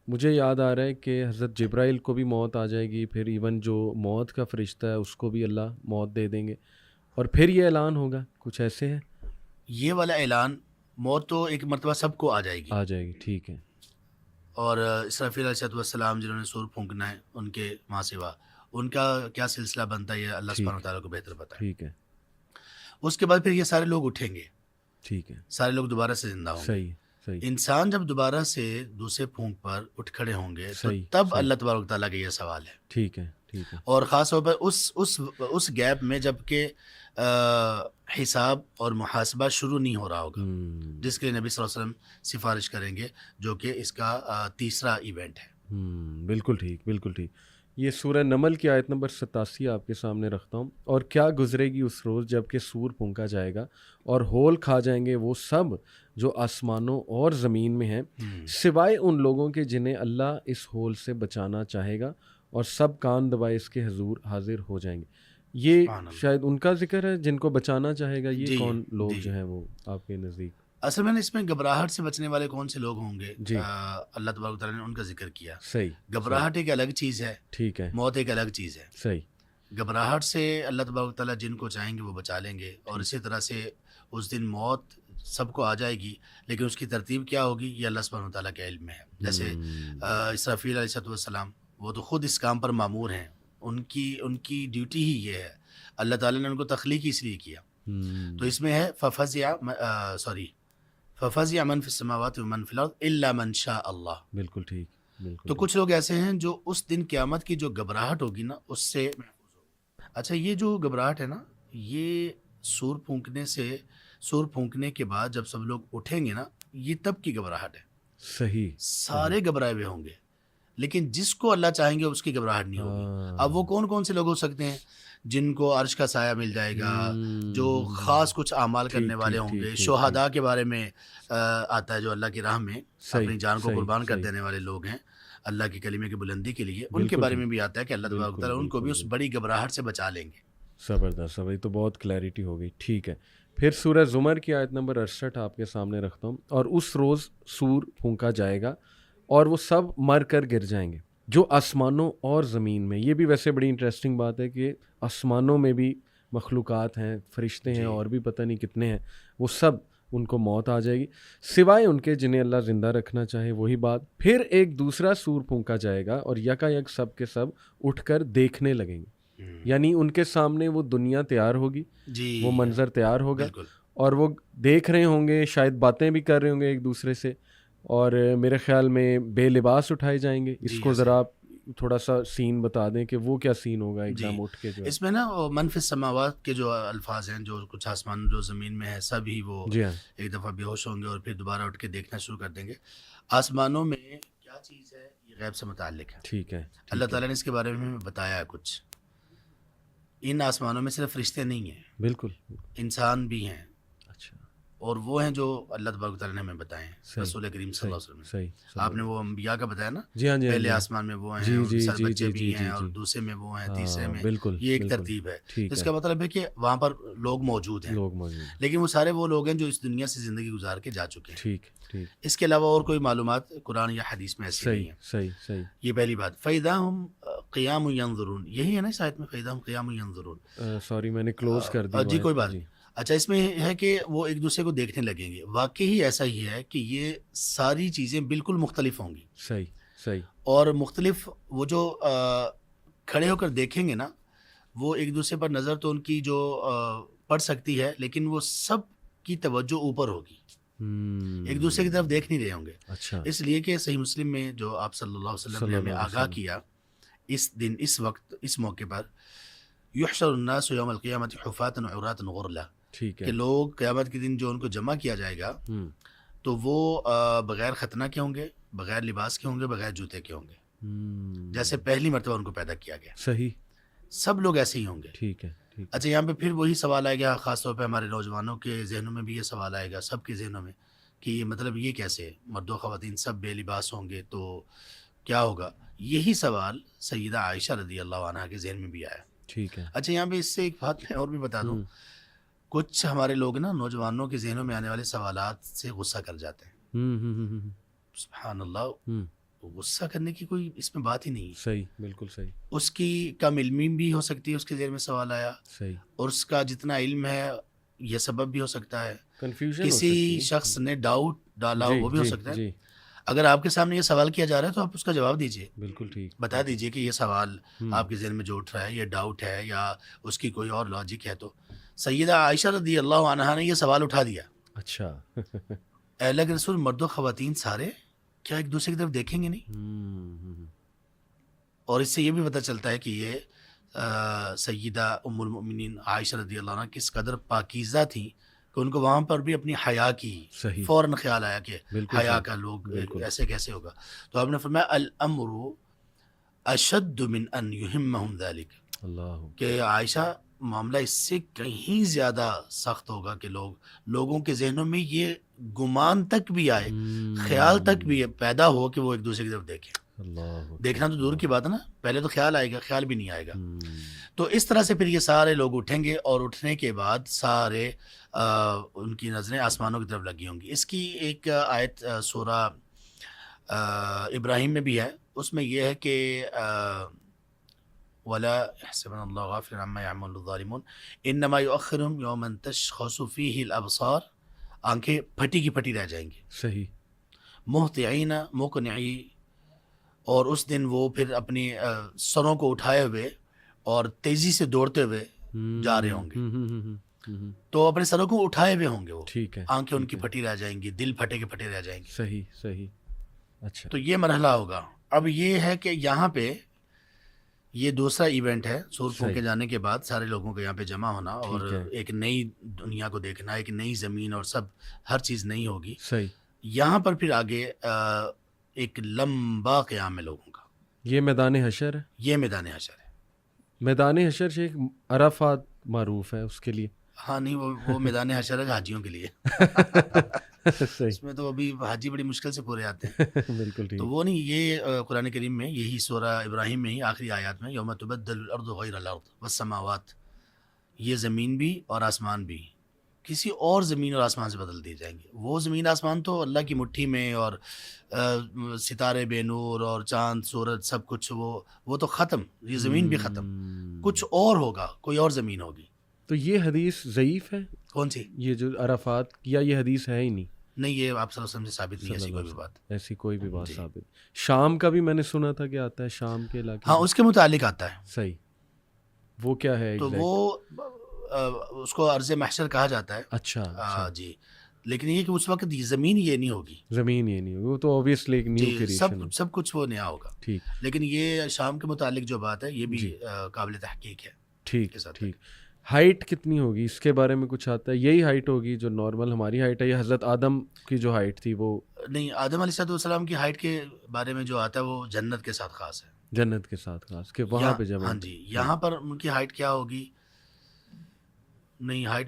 مجھے یاد آ رہا ہے کہ حضرت جبرائیل کو بھی موت آ جائے گی، پھر ایون جو موت کا فرشتہ ہے اس کو بھی اللہ موت دے دیں گے، اور پھر یہ اعلان ہوگا. کچھ ایسے ہے یہ والا اعلان، موت تو ایک مرتبہ سب کو آ جائے گی. آ جائے گی، ٹھیک ہے. اور اسرافیل علیہ السلام جنہوں نے سور پھونکنا ہے، ان کے ماں سوا ان کا کیا سلسلہ بنتا ہے یہ اللہ سبحانہ تعالیٰ کو بہتر پتہ ہے. ٹھیک ہے. اس کے بعد پھر یہ سارے لوگ اٹھیں گے، ٹھیک ہے. سارے لوگ دوبارہ سے زندہ ہوں گے. صحیح صحیح. انسان جب دوبارہ سے دوسرے پھونک پر اٹھ کھڑے ہوں گے تو تب اللہ تبارک تعالیٰ کا یہ سوال ہے. ٹھیک ہے ٹھیک ہے. اور خاص طور پر اس گیپ میں جب کہ حساب اور محاسبہ شروع نہیں ہو رہا ہوگا، جس کے نبی صلی اللہ علیہ وسلم سفارش کریں گے، جو کہ اس کا تیسرا ایونٹ ہے. بالکل ٹھیک بالکل ٹھیک. یہ سورہ نمل کی آیت نمبر 87 آپ کے سامنے رکھتا ہوں. اور کیا گزرے گی اس روز جب کہ سور پھونکا جائے گا اور ہول کھا جائیں گے وہ سب جو آسمانوں اور زمین میں ہیں، سوائے ان لوگوں کے جنہیں اللہ اس ہول سے بچانا چاہے گا، اور سب کان دبائے اس کے حضور حاضر ہو جائیں گے. یہ شاید ان کا ذکر ہے جن کو بچانا چاہے گا. یہ کون لوگ جو ہیں وہ آپ کے نزدیک؟ اصل میں اس میں گھبراہٹ سے بچنے والے کون سے لوگ ہوں گے، اللہ تبارک تعالیٰ نے ان کا ذکر کیا. صحیح. گھبراہٹ ایک الگ چیز ہے، ٹھیک ہے. موت ایک الگ چیز ہے. صحیح. گھبراہٹ سے اللہ تبارک تعالیٰ جن کو چاہیں گے وہ بچا لیں گے، اور اسی طرح سے اس دن موت سب کو آ جائے گی، لیکن اس کی ترتیب کیا ہوگی یہ اللہ سبحانہ تعالیٰ کے علم میں ہے. جیسے اسرافیل علیہ السلام، وہ تو خود اس کام پر مامور ہیں، ان کی ڈیوٹی ہی یہ ہے. اللہ تعالیٰ نے ان کو تخلیق اس لیے کیا. تو اس میں ہے ففزع من فی السماوات ومن فی الارض الا من شاء اللہ. بالکل ٹھیک بالکل. تو کچھ لوگ ایسے ہیں جو اس دن قیامت کی جو گھبراہٹ ہوگی نا اس سے محفوظ ہوگی. اچھا، یہ جو گھبراہٹ ہے نا، یہ سور پھونکنے کے بعد جب سب لوگ اٹھیں گے نا، یہ تب کی گھبراہٹ ہے. صحیح. سارے گھبرائے ہوئے ہوں گے، لیکن جس کو اللہ چاہیں گے اس کی گھبراہٹ نہیں ہوگی. اب وہ کون کون سے لوگ ہو سکتے ہیں؟ جن کو عرش کا سایہ مل جائے گا، جو خاص کچھ اعمال کرنے والے ہوں گے. شہداء کے بارے میں آتا ہے جو اللہ کی راہ میں اپنی جان کو قربان کر دینے والے لوگ ہیں اللہ کے کلمے کی بلندی کے لیے. ان کے بارے میں بھی آتا ہے کہ اللہ تبارک تعالیٰ ان کو بھی اس بڑی گھبراہٹ سے بچا لیں گے. زبردست. تو بہت کلیئرٹی ہو گئی. ٹھیک ہے. پھر سورہ زمر کی آیت نمبر 68 آپ کے سامنے رکھتا ہوں. اور اس روز سور پھونکا جائے گا اور وہ سب مر کر گر جائیں گے جو آسمانوں اور زمین میں. یہ بھی ویسے بڑی انٹرسٹنگ بات ہے کہ آسمانوں میں بھی مخلوقات ہیں، فرشتے ہیں، اور بھی پتہ نہیں کتنے ہیں، وہ سب ان کو موت آ جائے گی سوائے ان کے جنہیں اللہ زندہ رکھنا چاہے. وہی بات. پھر ایک دوسرا سور پھونکا جائے گا اور یکا یک سب کے سب اٹھ کر دیکھنے لگیں گے. یعنی ان کے سامنے وہ دنیا تیار ہوگی، وہ منظر تیار ہوگا، اور وہ دیکھ رہے ہوں گے، شاید باتیں بھی کر رہے ہوں گے ایک دوسرے سے، اور میرے خیال میں بے لباس اٹھائے جائیں گے. اس کو ذرا آپ تھوڑا سا سین بتا دیں کہ وہ کیا سین ہوگا ایک دم اٹھ کے. جو اس میں نا من فی السماوات کے جو الفاظ ہیں، جو کچھ آسمان جو زمین میں ہے، سب ہی وہ ایک دفعہ بے ہوش ہوں گے اور پھر دوبارہ اٹھ کے دیکھنا شروع کر دیں گے. آسمانوں میں کیا چیز ہے یہ غیب سے متعلق ہے. ٹھیک ہے. اللہ تعالیٰ نے اس کے بارے میں بتایا ہے کچھ. ان آسمانوں میں صرف فرشتے نہیں ہیں، بالکل انسان بھی ہیں. اچھا. اور وہ ہیں جو اللہ تبارک تعالیٰ نے ہمیں بتائے ہیں. رسول کریم صلی اللہ علیہ وسلم. صحیح. آپ نے وہ انبیاء کا بتایا نا، جی ہاں جی. پہلے آسمان میں وہ ہیں، اور بچے بھی ہیں، اور دوسرے میں وہ ہیں، تیسرے میں. بالکل. یہ ایک ترتیب ہے. اس کا مطلب ہے کہ وہاں پر لوگ موجود ہیں، لیکن وہ سارے وہ لوگ ہیں جو اس دنیا سے زندگی گزار کے جا چکے ہیں. ٹھیک ٹھیک. اس کے علاوہ اور کوئی معلومات قرآن یا حدیث میں ایسی نہیں ہیں. صحیح صحیح. یہ پہلی بات. فَإِذَا هُمْ قِيَامٌ يَنظُرُونَ، یہی ہے نا اس آیت میں، فَإِذَا هُمْ قِيَامٌ يَنظُرُونَ. سوری میں نے کلوز کر دیا. جی کوئی بات. اچھا، اس میں ہے کہ وہ ایک دوسرے کو دیکھنے لگیں گے. واقعی ایسا ہی ہے کہ یہ ساری چیزیں بالکل مختلف ہوں گی. صحیح صحیح. اور مختلف وہ جو کھڑے ہو کر دیکھیں گے نا، وہ ایک دوسرے پر نظر تو ان کی جو پڑ سکتی ہے، لیکن وہ سب کی توجہ اوپر ہوگی، ایک دوسرے کی طرف دیکھ نہیں رہے ہوں گے. اچھا. اس لیے کہ صحیح مسلم میں جو آپ صلی اللہ علیہ وسلم نے ہمیں آگاہ کیا اس دن، اس وقت، اس موقع پر، یحشر الناس یوم القیامت حفاة عراة غرلا، کہ لوگ قیامت کے دن جو ان کو جمع کیا جائے گا تو وہ بغیر ختنہ کے ہوں گے، بغیر لباس کے ہوں گے، بغیر جوتے کے ہوں گے، جیسے پہلی مرتبہ ان کو پیدا کیا گیا. صحیح. سب لوگ ایسے ہی ہوں گے. ٹھیک ہے. اچھا یہاں پہ پھر وہی سوال آئے گا، خاص طور پہ ہمارے نوجوانوں کے ذہنوں میں بھی یہ سوال آئے گا، سب کے ذہنوں میں، کہ یہ مطلب یہ کیسے مرد و خواتین سب بے لباس ہوں گے تو کیا ہوگا؟ یہی سوال سیدہ عائشہ رضی اللہ عنہا کے ذہن میں بھی آیا. ٹھیک ہے. اچھا یہاں پہ اس سے ایک بات میں اور بھی بتا دوں، کچھ ہمارے لوگ نا نوجوانوں کے ذہنوں میں آنے والے سوالات سے غصہ کر جاتے ہیں. سبحان اللہ، غصہ کرنے کی کوئی اس میں بات ہی نہیں. صحیح، بالکل صحیح. اس کی کم علمی بھی ہو سکتی ہے، اس کے ذہن میں سوال آیا. صحیح. اور اس کا جتنا علم ہے یہ سبب بھی ہو سکتا ہے. کنفیوژن کسی شخص نے ڈاؤٹ ڈالا وہ بھی ہو سکتا ہے. اگر آپ کے سامنے یہ سوال کیا جا رہا ہے تو آپ اس کا جواب دیجئے. بالکل ٹھیک. بتا دیجئے کہ یہ سوال آپ کے ذہن میں جو اٹھ رہا ہے یہ ڈاؤٹ ہے یا اس کی کوئی اور لاجک ہے. تو سیدہ عائشہ رضی اللہ عنہا نے یہ سوال اٹھا دیا. اچھا. اے اللہ کے رسول، مرد و خواتین سارے کیا ایک دوسرے کی طرف دیکھیں گے نہیں؟ اور اس سے یہ بھی پتہ چلتا ہے کہ یہ سیدہ ام المؤمنین عائشہ رضی اللہ عنہ کس قدر پاکیزہ تھیں کہ ان کو وہاں پر بھی اپنی حیا کی فوراً خیال آیا کہ حیا کا لوگ ایسے کیسے ہوگا. تو آپ نے فرمایا الامر اشد من ان یہمہم ذلک، کہ عائشہ معاملہ اس سے کہیں زیادہ سخت ہوگا کہ لوگوں کے ذہنوں میں یہ گمان تک بھی آئے، خیال تک بھی پیدا ہو کہ وہ ایک دوسرے کی طرف دیکھیں. دیکھنا تو دور کی بات ہے نا، پہلے تو خیال آئے گا، خیال بھی نہیں آئے گا. تو اس طرح سے پھر یہ سارے لوگ اٹھیں گے اور اٹھنے کے بعد سارے ان کی نظریں آسمانوں کی طرف لگی ہوں گی. اس کی ایک آیت سورہ ابراہیم میں بھی ہے، اس میں یہ ہے کہ وَلَا يَحْسَبَنَّ اللَّهُ غَافِلًا عَمَّا يَعْمَلُ الظَّالِمُونَ إِنَّمَا يُؤَخِّرُهُمْ يَوْمًا تَشْخَصُ فِيهِ الْأَبْصَارُ. آنکھیں پھٹی کی پھٹی رہ جائیں گی. صحیح. مُهْطِعِينَ مُقْنِعِي، اور اس دن وہ پھر اپنی سروں کو اٹھائے ہوئے اور تیزی سے دوڑتے ہوئے جا رہے ہوں گے. تو اپنے سروں کو اٹھائے ہوئے ہوں گے وہ. ٹھیک ہے. آنکھیں ان کی پھٹی رہ جائیں گی، دل پھٹے کے پھٹے رہ جائیں گے. صحیح صحیح. اچھا. تو یہ مرحلہ ہوگا. اب یہ ہے کہ یہاں پہ یہ دوسرا ایونٹ ہے، سور پھونکے جانے کے بعد سارے لوگوں کے یہاں پہ جمع ہونا اور ایک نئی دنیا کو دیکھنا، ایک نئی زمین اور سب ہر چیز نئی ہوگی. صحیح. یہاں پر پھر آگے ایک لمبا قیام ہے لوگوں کا. یہ میدان حشر ہے. یہ میدان حشر ہے. میدان حشر شیخ عرفات معروف ہے اس کے لیے. ہاں نہیں، وہ میدان حشر ہے حاجیوں کے لیے. اس میں تو ابھی حاجی بڑی مشکل سے پورے آتے ہیں. بالکل ٹھیک. تو وہ نہیں، یہ قرآن کریم میں یہی سورہ ابراہیم میں ہی آخری آیات میں یوم تبدل الارض غیر الارض والسماوات، یہ زمین بھی اور آسمان بھی کسی اور زمین اور آسمان سے بدل دیے جائیں گے. وہ زمین آسمان تو اللہ کی مٹھی میں، اور ستارے بے نور اور چاند سورج سب کچھ وہ تو ختم. یہ زمین بھی ختم، کچھ اور ہوگا، کوئی اور زمین ہوگی. تو یہ حدیث ضعیف ہے. کون سی؟ یہ جو عرفات، یا یہ حدیث ہے ہی نہیں؟ نہیں، یہ آپ صلی اللہ علیہ وسلم سے ثابت نہیں. ایسی کوئی بھی بات ثابت. شام کا بھی میں نے سنا تھا کہ آتا ہے، شام کے علاقے. ہاں اس کے متعلق آتا ہے. صحیح. وہ کیا ہے؟ تو وہ اس کو ارض محشر کہا جاتا ہے. اچھا جی. لیکن یہ کہ اس وقت زمین یہ نہیں ہوگی. زمین یہ نہیں ہوگی، وہ تو اوبویسلی ایک نیو کریشن ہے. سب کچھ وہ نیا ہوگا. ٹھیک. لیکن یہ شام کے متعلق جو بات ہے یہ بھی قابل تحقیق ہے. ٹھیک ٹھیک. ہائٹ کتنی ہوگی اس کے بارے میں کچھ آتا ہے؟ یہی ہائٹ ہوگی جو نارمل ہماری ہائٹ ہے، یا حضرت آدم کی جو ہائٹ تھی وہ؟ نہیں، آدم علیہ السلام کی ہائٹ کے بارے میں جو آتا ہے وہ جنت کے ساتھ خاص ہے. جنت کے ساتھ خاص کہ وہاں پہ جب. ہاں جی. یہاں پر ان کی ہائٹ کیا ہوگی؟ نہیں، ہائٹ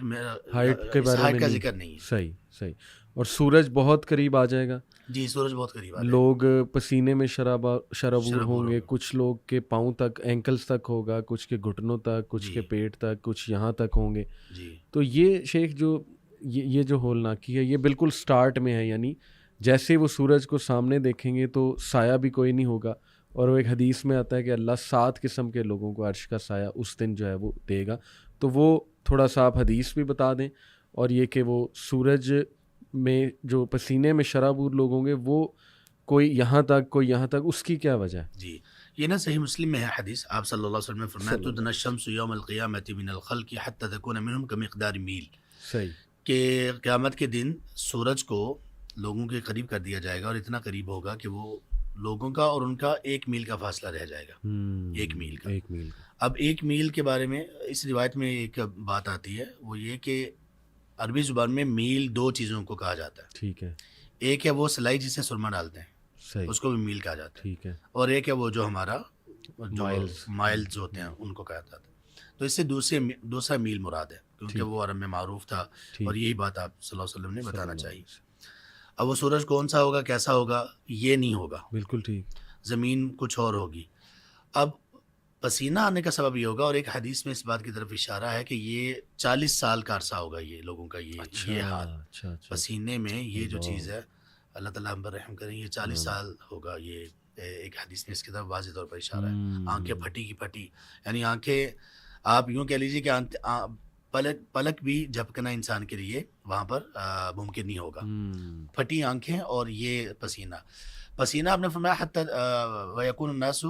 کے بارے میں کا ذکر نہیں ہے. صحیح. اور سورج بہت قریب آ جائے گا. جی، سورج بہت قریب آ جائے گا. لوگ پسینے میں شرابور ہوں گے. کچھ لوگ کے پاؤں تک، اینکلز تک ہوگا، کچھ کے گھٹنوں تک، کچھ کے پیٹ تک، کچھ یہاں تک ہوں گے. جی. تو یہ شیخ جو یہ جو ہولناکی ہے یہ بالکل سٹارٹ میں ہے. یعنی جیسے وہ سورج کو سامنے دیکھیں گے تو سایہ بھی کوئی نہیں ہوگا. اور وہ ایک حدیث میں آتا ہے کہ اللہ 7 قسم کے لوگوں کو عرش کا سایہ اس دن جو ہے وہ دے گا. تو وہ تھوڑا سا آپ حدیث بھی بتا دیں، اور یہ کہ وہ سورج میں جو پسینے میں شرابور لوگ ہوں گے وہ کوئی یہاں تک، کوئی یہاں تک، اس کی کیا وجہ ہے؟ جی، یہ نا صحیح مسلم میں ہے حدیث. آپ صلی اللہ علیہ وسلم نے فرمایا تدنى الشمس يوم القيامة من الخلق حتى تكون منهم كمقدار میل. صحیح. کہ قیامت کے دن سورج کو لوگوں کے قریب کر دیا جائے گا، اور اتنا قریب ہوگا کہ وہ لوگوں کا اور ان کا 1 میل کا فاصلہ رہ جائے گا. 1 میل کا. اب 1 میل کے بارے میں اس روایت میں ایک بات آتی ہے، وہ یہ کہ عربی زبان میں میل 2 چیزوں کو کہا جاتا ہے. ٹھیک ہے. ایک ہے وہ سلائی جسے سرما ڈالتے ہیں، صحیح، اس کو بھی میل کہا جاتا ہے. ٹھیک ہے. اور ایک ہے وہ جو ہمارا مائلز ہوتے ہیں ان کو کہا جاتا ہے. تو اس سے دوسرا میل مراد ہے، کیونکہ وہ عرب میں معروف تھا، اور یہی بات آپ صلی اللہ علیہ وسلم نے بتانا چاہیے. اب وہ سورج کون سا ہوگا، کیسا ہوگا، یہ نہیں ہوگا. بالکل ٹھیک. زمین کچھ اور ہوگی. اب پسینہ آنے کا سبب یہ ہوگا، اور ایک حدیث میں اس بات کی طرف اشارہ ہے کہ یہ 40 سال کا عرصہ ہوگا یہ لوگوں کا یہ حال. پسینے میں یہ جو چیز ہے، اللہ تعالیٰ ہم پر رحم کریں، یہ 40 سال ہوگا. یہ ایک حدیث میں اس کی طرف واضح طور پر اشارہ ہے. آنکھیں پھٹی کی پھٹی، یعنی آنکھیں آپ یوں کہہ لیجیے کہ پلک بھی جھپکنا انسان کے لیے وہاں پر ممکن نہیں ہوگا. پھٹی آنکھیں اور یہ پسینہ آپ نے فرمایا حتی ویکون الناس،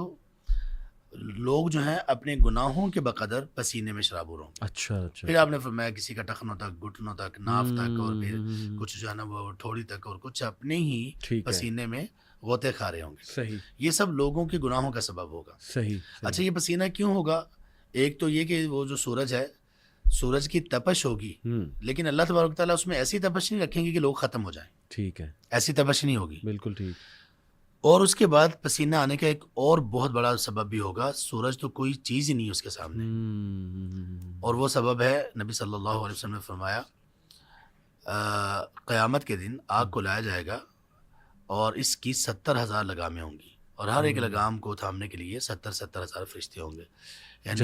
لوگ جو ہیں اپنے گناہوں کے بقدر پسینے میں شرابور ہوں. اچھا. پھر آپ نے فرمایا کسی کا ٹخنوں تک، گھٹنوں تک، ناف تک، اور پھر کچھ جو ہے نا وہ ٹھوڑی تک، اور کچھ اپنے ہی پسینے میں غوطے کھا رہے ہوں گے. صحیح. یہ سب لوگوں کے گناہوں کا سبب ہوگا. صحیح. اچھا یہ پسینہ کیوں ہوگا؟ ایک تو یہ کہ وہ جو سورج ہے، سورج کی تپش ہوگی، لیکن اللہ تبارک و تعالیٰ اس میں ایسی تپش نہیں رکھیں گے کہ لوگ ختم ہو جائیں. ٹھیک ہے. ایسی تپش نہیں ہوگی. بالکل ٹھیک. اور اس کے بعد پسینہ آنے کا ایک اور بہت بڑا سبب بھی ہوگا. سورج تو کوئی چیز ہی نہیں اس کے سامنے، اور وہ سبب ہے نبی صلی اللہ علیہ وسلم نے فرمایا قیامت کے دن آگ کو لایا جائے گا، اور اس کی 70,000 لگامیں ہوں گی، اور ہر ایک لگام کو تھامنے کے لیے 70,000 فرشتے ہوں گے. یعنی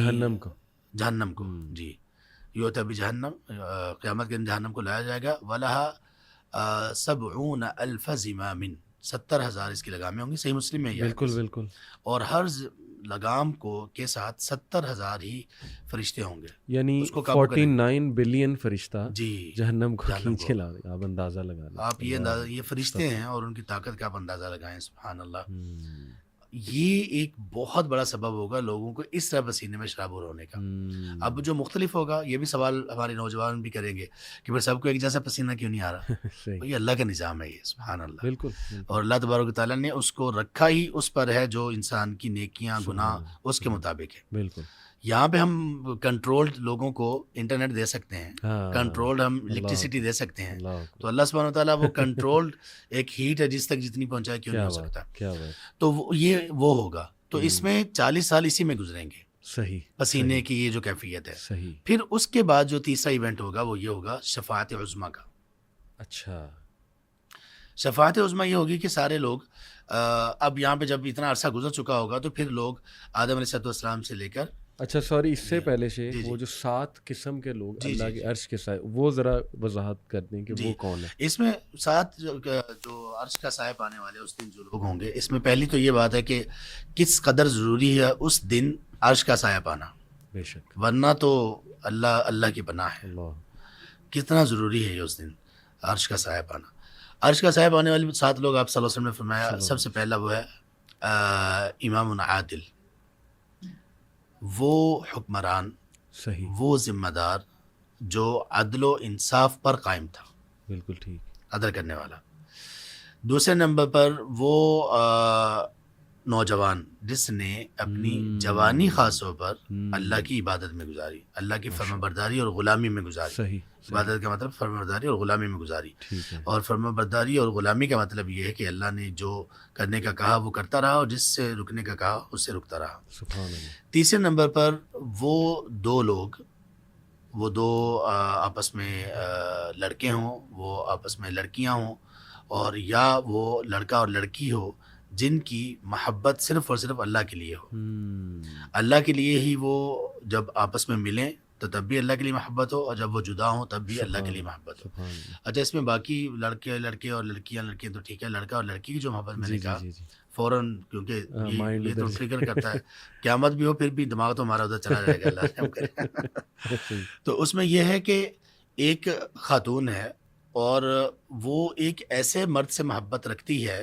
جہنم کو جی یوتا بھی جہنم، قیامت کے دن جہنم کو لایا جائے گا. وَلَهَا 70,000 زِمَامٍ، 70,000 اس کی لگامیں ہوں گی. صحیح مسلم میں. بالکل. اور ہر لگام کو کے ساتھ 70,000 ہی فرشتے ہوں گے. یعنی 49 بلین فرشتہ جی جہنم کو کھینچے لا رہے. آپ اندازہ لگا لیں. آپ یہ فرشتے ہیں، اور ان کی طاقت کا آپ اندازہ لگائیں. سبحان اللہ. یہ ایک بہت بڑا سبب ہوگا لوگوں کو اس طرح پسینے میں شرابور ہونے کا. اب جو مختلف ہوگا، یہ بھی سوال ہمارے نوجوان بھی کریں گے کہ پھر سب کو ایک جیسا پسینہ کیوں نہیں آ رہا؟ یہ اللہ کا نظام ہے یہ. سبحان اللہ. بالکل. اور اللہ تبارک و تعالیٰ نے اس کو رکھا ہی اس پر ہے جو انسان کی نیکیاں گناہ اس کے مطابق ہے. بالکل. یہاں پہ ہم کنٹرولڈ لوگوں کو انٹرنیٹ دے سکتے ہیں، کنٹرولڈ ہم الیکٹریسٹی دے سکتے ہیں. تو اللہ سبحانہ و تعالیٰ وہ کنٹرولڈ ایک ہیٹ ہے جس تک جتنی پہنچائے کیوں نہیں ہو سکتا. تو وہ ہوگا. تو اس میں 40 سال اسی میں گزریں گے. صحیح. پسینے کی یہ جو کیفیت ہے. صحیح. پھر اس کے بعد جو تیسرا ایونٹ ہوگا وہ یہ ہوگا شفاعت عظمیٰ کا. اچھا. شفاعت عظمیٰ یہ ہوگی کہ سارے لوگ اب یہاں پہ جب اتنا عرصہ گزر چکا ہوگا تو پھر لوگ آدم علیہ السلام سے لے کر. اچھا سوری، اس سے پہلے سے وہ جو 7 قسم کے لوگ اللہ کے عرش کے سائے، وہ ذرا وضاحت کر دیں کہ وہ کون ہے. اس میں 7 جو عرش کا سایہ پانے والے اس دن جو لوگ ہوں گے، اس میں پہلی تو یہ بات ہے کہ کس قدر ضروری ہے اس دن عرش کا سایہ پانا. بے شک. ورنہ تو اللہ کی پناہ ہے. کتنا ضروری ہے یہ اس دن عرش کا سایہ پانا. عرش کا سایہ پانے والے 7 لوگ آپ صلی اللہ علیہ وسلم نے فرمایا سب سے پہلا وہ ہے امام عادل، وہ حکمران، صحیح، وہ ذمہ دار جو عدل و انصاف پر قائم تھا. بالکل ٹھیک. عدل کرنے والا. دوسرے نمبر پر وہ نوجوان جس نے اپنی جوانی خاص طور پر اللہ کی عبادت میں گزاری، اللہ کی فرما برداری اور غلامی میں گزاری. صحیح. عبادت کا مطلب فرما برداری اور غلامی میں گزاری. اور فرما برداری اور غلامی کا مطلب یہ ہے کہ اللہ نے جو کرنے کا کہا وہ کرتا رہا، اور جس سے رکنے کا کہا اس سے رکتا رہا. سبحان اللہ. تیسرے نمبر پر وہ دو آپس میں لڑکے ہوں، وہ آپس میں لڑکیاں ہوں، اور یا وہ لڑکا اور لڑکی ہو جن کی محبت صرف اور صرف اللہ کے لیے ہو. اللہ کے لیے ہی وہ جب آپس میں ملیں تو تب بھی اللہ کے لیے محبت ہو، اور جب وہ جدا ہوں تب بھی اللہ کے لیے محبت ہو. اچھا اس میں باقی لڑکے اور لڑکیاں تو ٹھیک ہے، لڑکا اور لڑکی کی جو محبت میں نے کہا فوراً، کیونکہ یہ تو ٹریگر کرتا ہے، قیامت بھی ہو پھر بھی دماغ تو ہمارا ادھر چلا جائے گا. اللہ کرے. تو اس میں یہ ہے کہ ایک خاتون ہے اور وہ ایک ایسے مرد سے محبت رکھتی ہے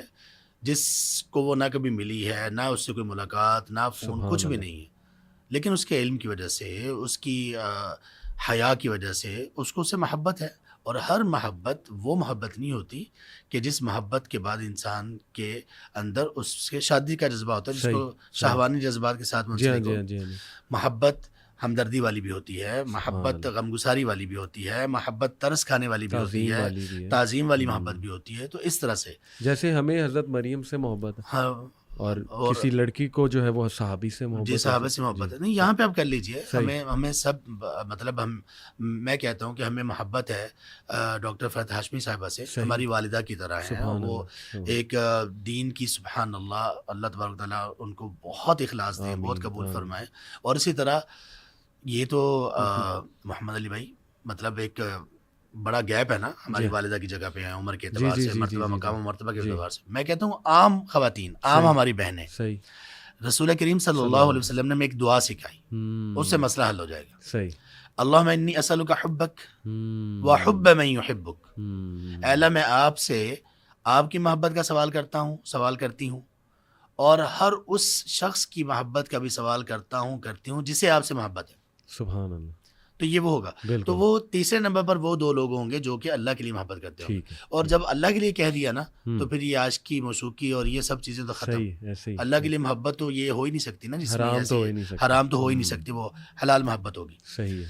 جس کو وہ نہ کبھی ملی ہے، نہ اس سے کوئی ملاقات، نہ فون، کچھ بھی نہیں ہے، لیکن اس کے علم کی وجہ سے، اس کی حیا کی وجہ سے اس کو اس سے محبت ہے. اور ہر محبت وہ محبت نہیں ہوتی کہ جس محبت کے بعد انسان کے اندر اس کے شادی کا جذبہ ہوتا ہے، جس کو شہوانی جذبات کے ساتھ منسلک ہو. محبت ہمدردی والی بھی ہوتی ہے، محبت غمگساری والی بھی ہوتی ہے، محبت ترس کھانے والی بھی ہوتی ہے، تعظیم والی محبت بھی ہوتی ہے. تو اس طرح سے جیسے ہمیں حضرت مریم سے محبت ہے. ہاں اور کسی لڑکی کو جو ہے وہ صحابی سے محبت، جی صحابہ سے محبت ہے. نہیں یہاں پہ آپ کر لیجئے، ہمیں سب مطلب میں کہتا ہوں کہ ہمیں محبت ہے ڈاکٹر فرحت ہاشمی صاحبہ سے، ہماری والدہ کی طرح ہیں. وہ ایک دین کی سبحان اللہ، اللہ تبارک تعالیٰ ان کو بہت اخلاص دے، بہت قبول فرمائے. اور اسی طرح یہ تو محمد علی بھائی مطلب ایک بڑا گیپ ہے نا ہماری والدہ کی جگہ پہ ہے، عمر کے اعتبار سے، مرتبہ مقام و مرتبہ کے اعتبار سے. میں کہتا ہوں عام خواتین، عام ہماری بہنیں، رسول کریم صلی اللہ علیہ وسلم نے ہمیں ایک دعا سکھائی، اس سے مسئلہ حل ہو جائے گا. صحیح. اللہم انی اسألک حبک وحب من یحبک. اے اللہ میں آپ سے آپ کی محبت کا سوال کرتا ہوں، سوال کرتی ہوں، اور ہر اس شخص کی محبت کا بھی سوال کرتا ہوں، کرتی ہوں جسے آپ سے محبت ہے. سبحان اللہ. تو یہ وہ ہوگا. تو وہ تیسرے نمبر پر وہ دو لوگ ہوں گے جو کہ اللہ کے لیے محبت کرتے ہوں گے. اور جب اللہ کے لیے کہہ دیا نا تو پھر یہ عاشقی، موشوقی اور یہ سب چیزیں تو ختم. اللہ کے لیے محبت تو یہ ہو ہی نہیں سکتی نا، جس میں حرام تو ہو ہی نہیں سکتی، وہ حلال محبت ہوگی. صحیح ہے.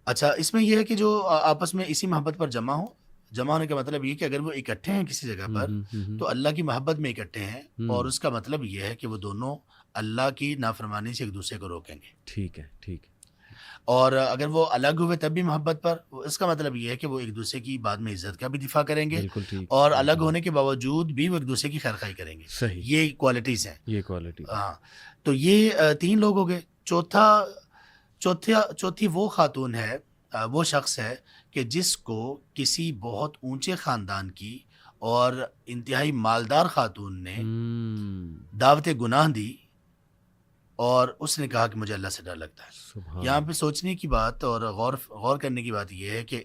اچھا اس میں یہ ہے کہ جو آپس میں اسی محبت پر جمع ہونے کا مطلب یہ کہ اگر وہ اکٹھے ہیں کسی جگہ پر تو اللہ کی محبت میں اکٹھے ہیں، اور اس کا مطلب یہ ہے کہ وہ دونوں اللہ کی نافرمانی سے ایک دوسرے کو روکیں گے. ٹھیک ہے، ٹھیک ہے. اور اگر وہ الگ ہوئے تب بھی محبت پر، اس کا مطلب یہ ہے کہ وہ ایک دوسرے کی بعد میں عزت کا بھی دفاع کریں گے، اور الگ ہونے کے باوجود بھی وہ ایک دوسرے کی خیرخواہی کریں گے. صحیح. یہ کوالٹیز ہیں. یہ کوالٹی. ہاں. تو یہ 3 لوگ ہو گئے. چوتھی وہ خاتون ہے، وہ شخص ہے کہ جس کو کسی بہت اونچے خاندان کی اور انتہائی مالدار خاتون نے دعوت گناہ دی، اور اس نے کہا کہ مجھے اللہ سے ڈر لگتا ہے. یہاں پہ سوچنے کی بات اور غور کرنے کی بات یہ ہے کہ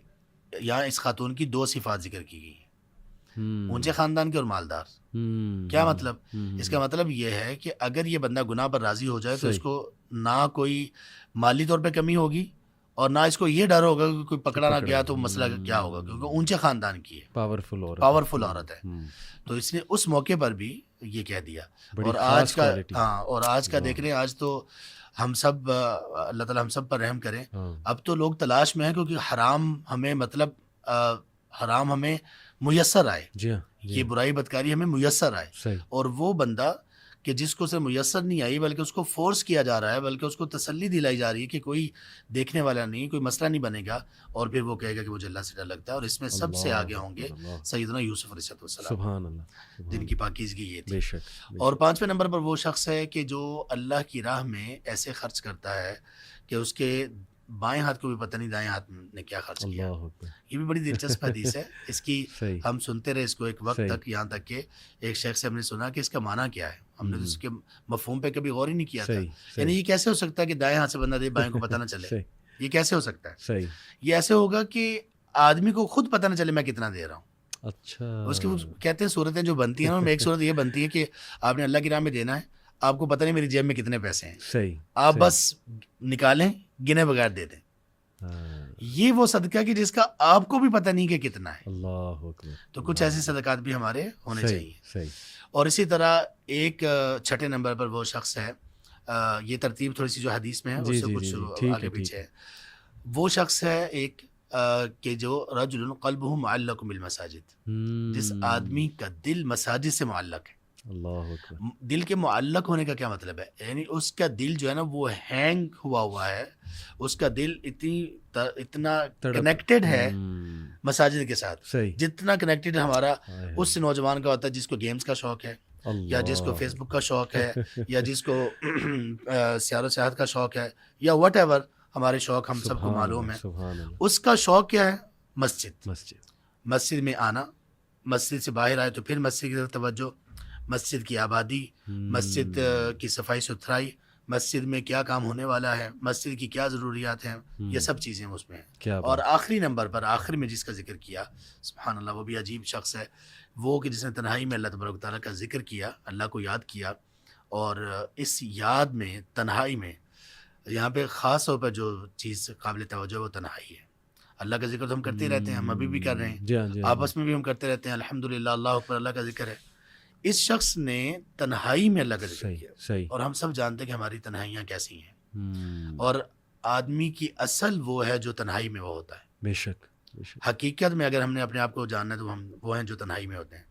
یہاں اس خاتون کی 2 صفات ذکر کی گئی ہیں، اونچے خاندان کے اور مالدار. کیا مطلب؟ اس کا مطلب یہ ہے کہ اگر یہ بندہ گناہ پر راضی ہو جائے تو اس کو نہ کوئی مالی طور پہ کمی ہوگی، اور نہ اس کو یہ ڈر ہوگا کہ کوئی پکڑا نہ گیا تو مسئلہ کیا ہوگا، کیونکہ اونچے خاندان کی ہے، پاورفل عورت ہے. تو اس نے اس موقع پر بھی یہ کہہ دیا. اور آج کا دیکھ رہے ہیں، آج تو ہم سب، اللہ تعالیٰ ہم سب پر رحم کریں، اب تو لوگ تلاش میں ہیں کیونکہ حرام ہمیں مطلب حرام ہمیں میسر آئے. یہ برائی بدکاری ہمیں میسر آئے. اور وہ بندہ کہ جس کو صرف میسر نہیں آئی بلکہ اس کو فورس کیا جا رہا ہے، بلکہ اس کو تسلی دلائی جا رہی ہے کہ کوئی دیکھنے والا نہیں، کوئی مسئلہ نہیں بنے گا، اور پھر وہ کہے گا کہ مجھے اللہ سے ڈر لگتا ہے. اور اس میں سب سے آگے ہوں گے سیدنا یوسف علیہ السلام، سبحان اللہ، جن کی پاکیزگی یہ تھی. اور 5ویں نمبر پر وہ شخص ہے کہ جو اللہ کی راہ میں ایسے خرچ کرتا ہے کہ اس کے بائیں ہاتھ کو بھی پتہ نہیں دائیں ہاتھ نے کیا خرچ کیا. یہ بھی بڑی دلچسپ حدیث ہے. اس کی ہم سنتے رہے اس کو ایک وقت تک، یہاں تک کہ ایک شیخ سے ہم نے سنا کہ اس کا معنی کیا ہے. ہم نے اس کے مفہوم پہ کبھی غور ہی نہیں کیا تھا. یعنی یہ کیسے ہو سکتا ہے کہ دائیں ہاتھ سے بندہ دے بائیں کو پتہ نہ چلے؟ یہ کیسے ہو سکتا ہے؟ یہ ایسے ہوگا کہ آدمی کو خود پتہ نہ چلے میں کتنا دے رہا ہوں. اچھا. اس کی کہتے ہیں صورتیں جو بنتی ہیں، ایک صورت یہ بنتی ہے کہ آپ نے اللہ کی راہ میں دینا ہے، آپ کو پتہ نہیں میری جیب میں کتنے پیسے ہیں، آپ بس نکالیں گنے بغیر دے دیں. یہ وہ صدقہ کہ جس کا آپ کو بھی پتہ نہیں کہ کتنا ہے. اللہ اکبر. تو کچھ ایسے صدقات بھی ہمارے ہونے چاہیے. اور اسی طرح ایک 6 نمبر پر وہ شخص ہے، یہ ترتیب تھوڑی سی جو حدیث میں ہے اس سے کچھ آگے پیچھے ہے. وہ شخص ہے ایک کہ جو رجل قلبہ معلق بالمساجد، جس آدمی کا دل مساجد سے معلق ہے. اللہ اکبر. دل کے معلق ہونے کا کیا مطلب ہے؟ یعنی اس کا دل جو ہے نا وہ ہینگ ہوا ہے، اس کا دل اتنا کنیکٹڈ ہے مساجد کے ساتھ، جتنا کنیکٹڈ ہمارا اس نوجوان کا ہوتا ہے جس کو گیمز کا شوق ہے، یا جس کو فیس بک کا شوق ہے، یا جس کو سیار و سیاحت کا شوق ہے، یا واٹ ایور ہمارے شوق ہم سب کو معلوم ہے. اس کا شوق کیا ہے؟ مسجد میں آنا، مسجد سے باہر آئے تو پھر مسجد کی طرف توجہ، مسجد کی آبادی، مسجد کی صفائی ستھرائی، مسجد میں کیا کام ہونے والا ہے، مسجد کی کیا ضروریات ہیں، یہ سب چیزیں اس میں ہیں. اور آخری نمبر پر آخر میں جس کا ذکر کیا، سبحان اللہ، وہ بھی عجیب شخص ہے، وہ کہ جس نے تنہائی میں اللہ تبارک تعالیٰ کا ذکر کیا، اللہ کو یاد کیا. اور اس یاد میں، تنہائی میں، یہاں پہ خاص طور پر جو چیز قابل توجہ وہ تنہائی ہے. اللہ کا ذکر تو ہم کرتے رہتے ہیں، ہم ابھی بھی کر رہے ہیں، آپس میں بھی ہم کرتے رہتے ہیں، الحمدللہ، اللہ اکبر، اللہ کا ذکر ہے. اس شخص نے تنہائی میں اللہ کا ذکر کیا. اور ہم سب جانتے ہیں کہ ہماری تنہائیاں کیسی ہیں، اور آدمی کی اصل وہ ہے جو تنہائی میں وہ ہوتا ہے. بے شک. حقیقت میں اگر ہم نے اپنے آپ کو جاننا ہے تو ہم وہ ہیں جو تنہائی میں ہوتے ہیں.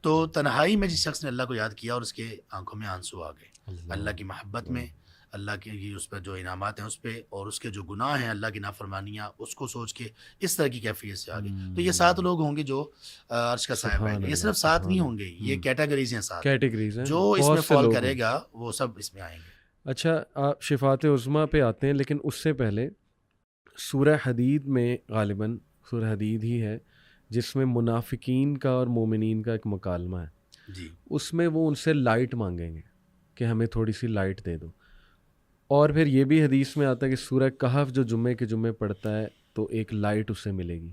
تو تنہائی میں جس شخص نے اللہ کو یاد کیا اور اس کے آنکھوں میں آنسو آ گئے اللہ کی محبت میں، اللہ کے اس پہ جو انعامات ہیں اس پہ، اور اس کے جو گناہ ہیں اللہ کی نافرمانیاں اس کو سوچ کے اس طرح کی کیفیت سے آگے. تو یہ 7 لوگ ہوں گے جو عرش کا سایہ پائیں گے. یہ صرف 7 نہیں ہوں گے، یہ کیٹیگریز ہیں 7 کیٹیگریز ہیں، جو اس میں فال کرے گا وہ سب اس میں آئیں گے. اچھا آپ شفاعت عظمیٰ پہ آتے ہیں، لیکن اس سے پہلے سورہ حدید میں غالباً سورہ حدید ہی ہے جس میں منافقین کا اور مومنین کا ایک مکالمہ ہے. جی اس میں وہ ان سے لائٹ مانگیں گے کہ ہمیں تھوڑی سی لائٹ دے دو. اور پھر یہ بھی حدیث میں آتا ہے کہ سورہ کہف جو جمعے کے جمعے پڑھتا ہے تو ایک لائٹ اسے ملے گی.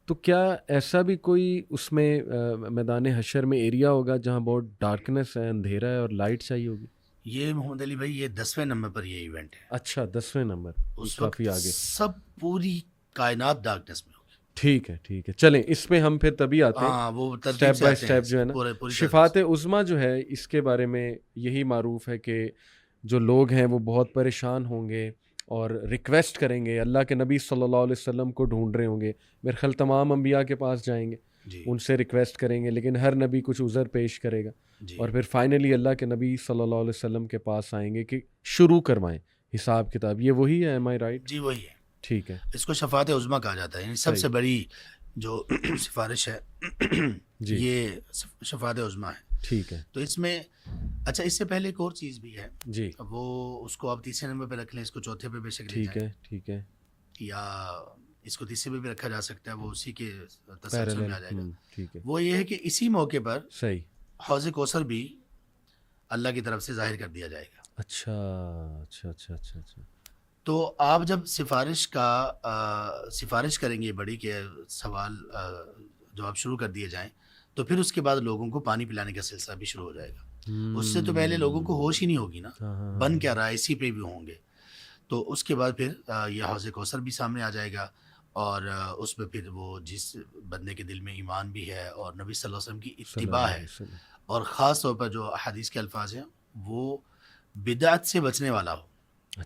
تو کیا ایسا بھی کوئی اس میں میدان حشر میں ایریا ہوگا جہاں بہت ڈارکنیس ہے، اندھیرا ہے اور لائٹ چاہیے ہوگی؟ یہ محمد علی بھائی یہ 10ویں نمبر پر یہ ایونٹ ہے. اچھا 10ویں نمبر، اس کافی وقت آگے. سب پوری کائنات ڈارکنیس میں ہوگی. ٹھیک ہے ٹھیک ہے، چلیں اس پہ ہم پھر تبھی آتے ہیں. ہاں وہ اسٹیپ بائی اسٹیپ جو ہے نا. شفاعت عظمیٰ جو ہے اس کے بارے میں یہی معروف ہے کہ جو لوگ ہیں وہ بہت پریشان ہوں گے اور ریکویسٹ کریں گے، اللہ کے نبی صلی اللہ علیہ وسلم کو ڈھونڈ رہے ہوں گے. میرے خیال تمام انبیاء کے پاس جائیں گے، ان سے ریکویسٹ کریں گے، لیکن ہر نبی کچھ عذر پیش کرے گا. اور پھر فائنلی اللہ کے نبی صلی اللہ علیہ وسلم کے پاس آئیں گے کہ شروع کروائیں حساب کتاب. یہ وہی ہے، ایم آئی رائٹ؟ جی وہی ہے. ٹھیک ہے، اس کو شفاعت عظمیٰ کہا جاتا ہے، یعنی سب سے بڑی جو سفارش ہے یہ شفاعت عظمیٰ ہے. ٹھیک ہے. تو اس میں اچھا اس سے پہلے ایک اور چیز بھی ہے جی، وہ اس کو آپ 3 نمبر پہ رکھ لیں، اس کو 4 پہ بے شک لے ٹھیک جائیں. ہے ٹھیک ہے. یا اس کو 3 پہ بھی رکھا جا سکتا ہے، وہ اسی کے تسلسل میں آ جائے گا. ٹھیک ہے. وہ یہ ہے کہ اسی موقع پر صحیح حوض کوثر بھی اللہ کی طرف سے ظاہر کر دیا جائے گا. اچھا اچھا اچھا اچھا اچھا. تو آپ جب سفارش کریں گے بڑی کہ سوال جواب شروع کر دیے جائیں، تو پھر اس کے بعد لوگوں کو پانی پلانے کا سلسلہ بھی شروع ہو جائے گا. اس سے تو پہلے لوگوں کو ہوش ہی نہیں ہوگی نا، بن کیا رہا ہے، اسی پہ بھی ہوں گے. تو اس کے بعد پھر یہ حوض کوثر بھی سامنے آ جائے گا، اور اس میں پھر وہ جس بندے کے دل میں ایمان بھی ہے اور نبی صلی اللہ علیہ وسلم کی اتباع ہے، اور خاص طور پر جو حدیث کے الفاظ ہیں وہ بدعت سے بچنے والا ہو،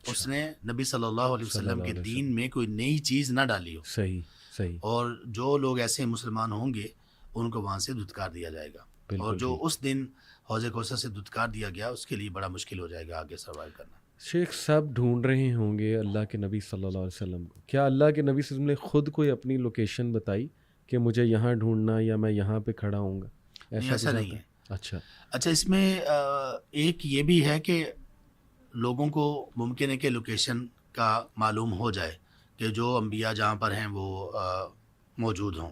اس نے نبی صلی اللہ علیہ وسلم کے دین میں کوئی نئی چیز نہ ڈالی ہو. صحیح صحیح. اور جو لوگ ایسے مسلمان ہوں گے ان کو وہاں سے دھتکار دیا جائے گا. اور جو اس دن حوض کوثر سے دھتکار دیا گیا اس کے لیے بڑا مشکل ہو جائے گا آگے سروائیو کرنا. شیخ سب ڈھونڈ رہے ہوں گے اللہ کے نبی صلی اللہ علیہ وسلم کو. کیا اللہ کے نبی صلی اللہ علیہ وسلم نے خود کوئی اپنی لوکیشن بتائی کہ مجھے یہاں ڈھونڈنا یا میں یہاں پہ کھڑا ہوں گا؟ ایسا نہیں ہے. اچھا اس میں ایک یہ بھی ہے کہ لوگوں کو ممکن ہے کہ لوکیشن کا معلوم ہو جائے کہ جو انبیاء جہاں پر ہیں وہ موجود ہوں.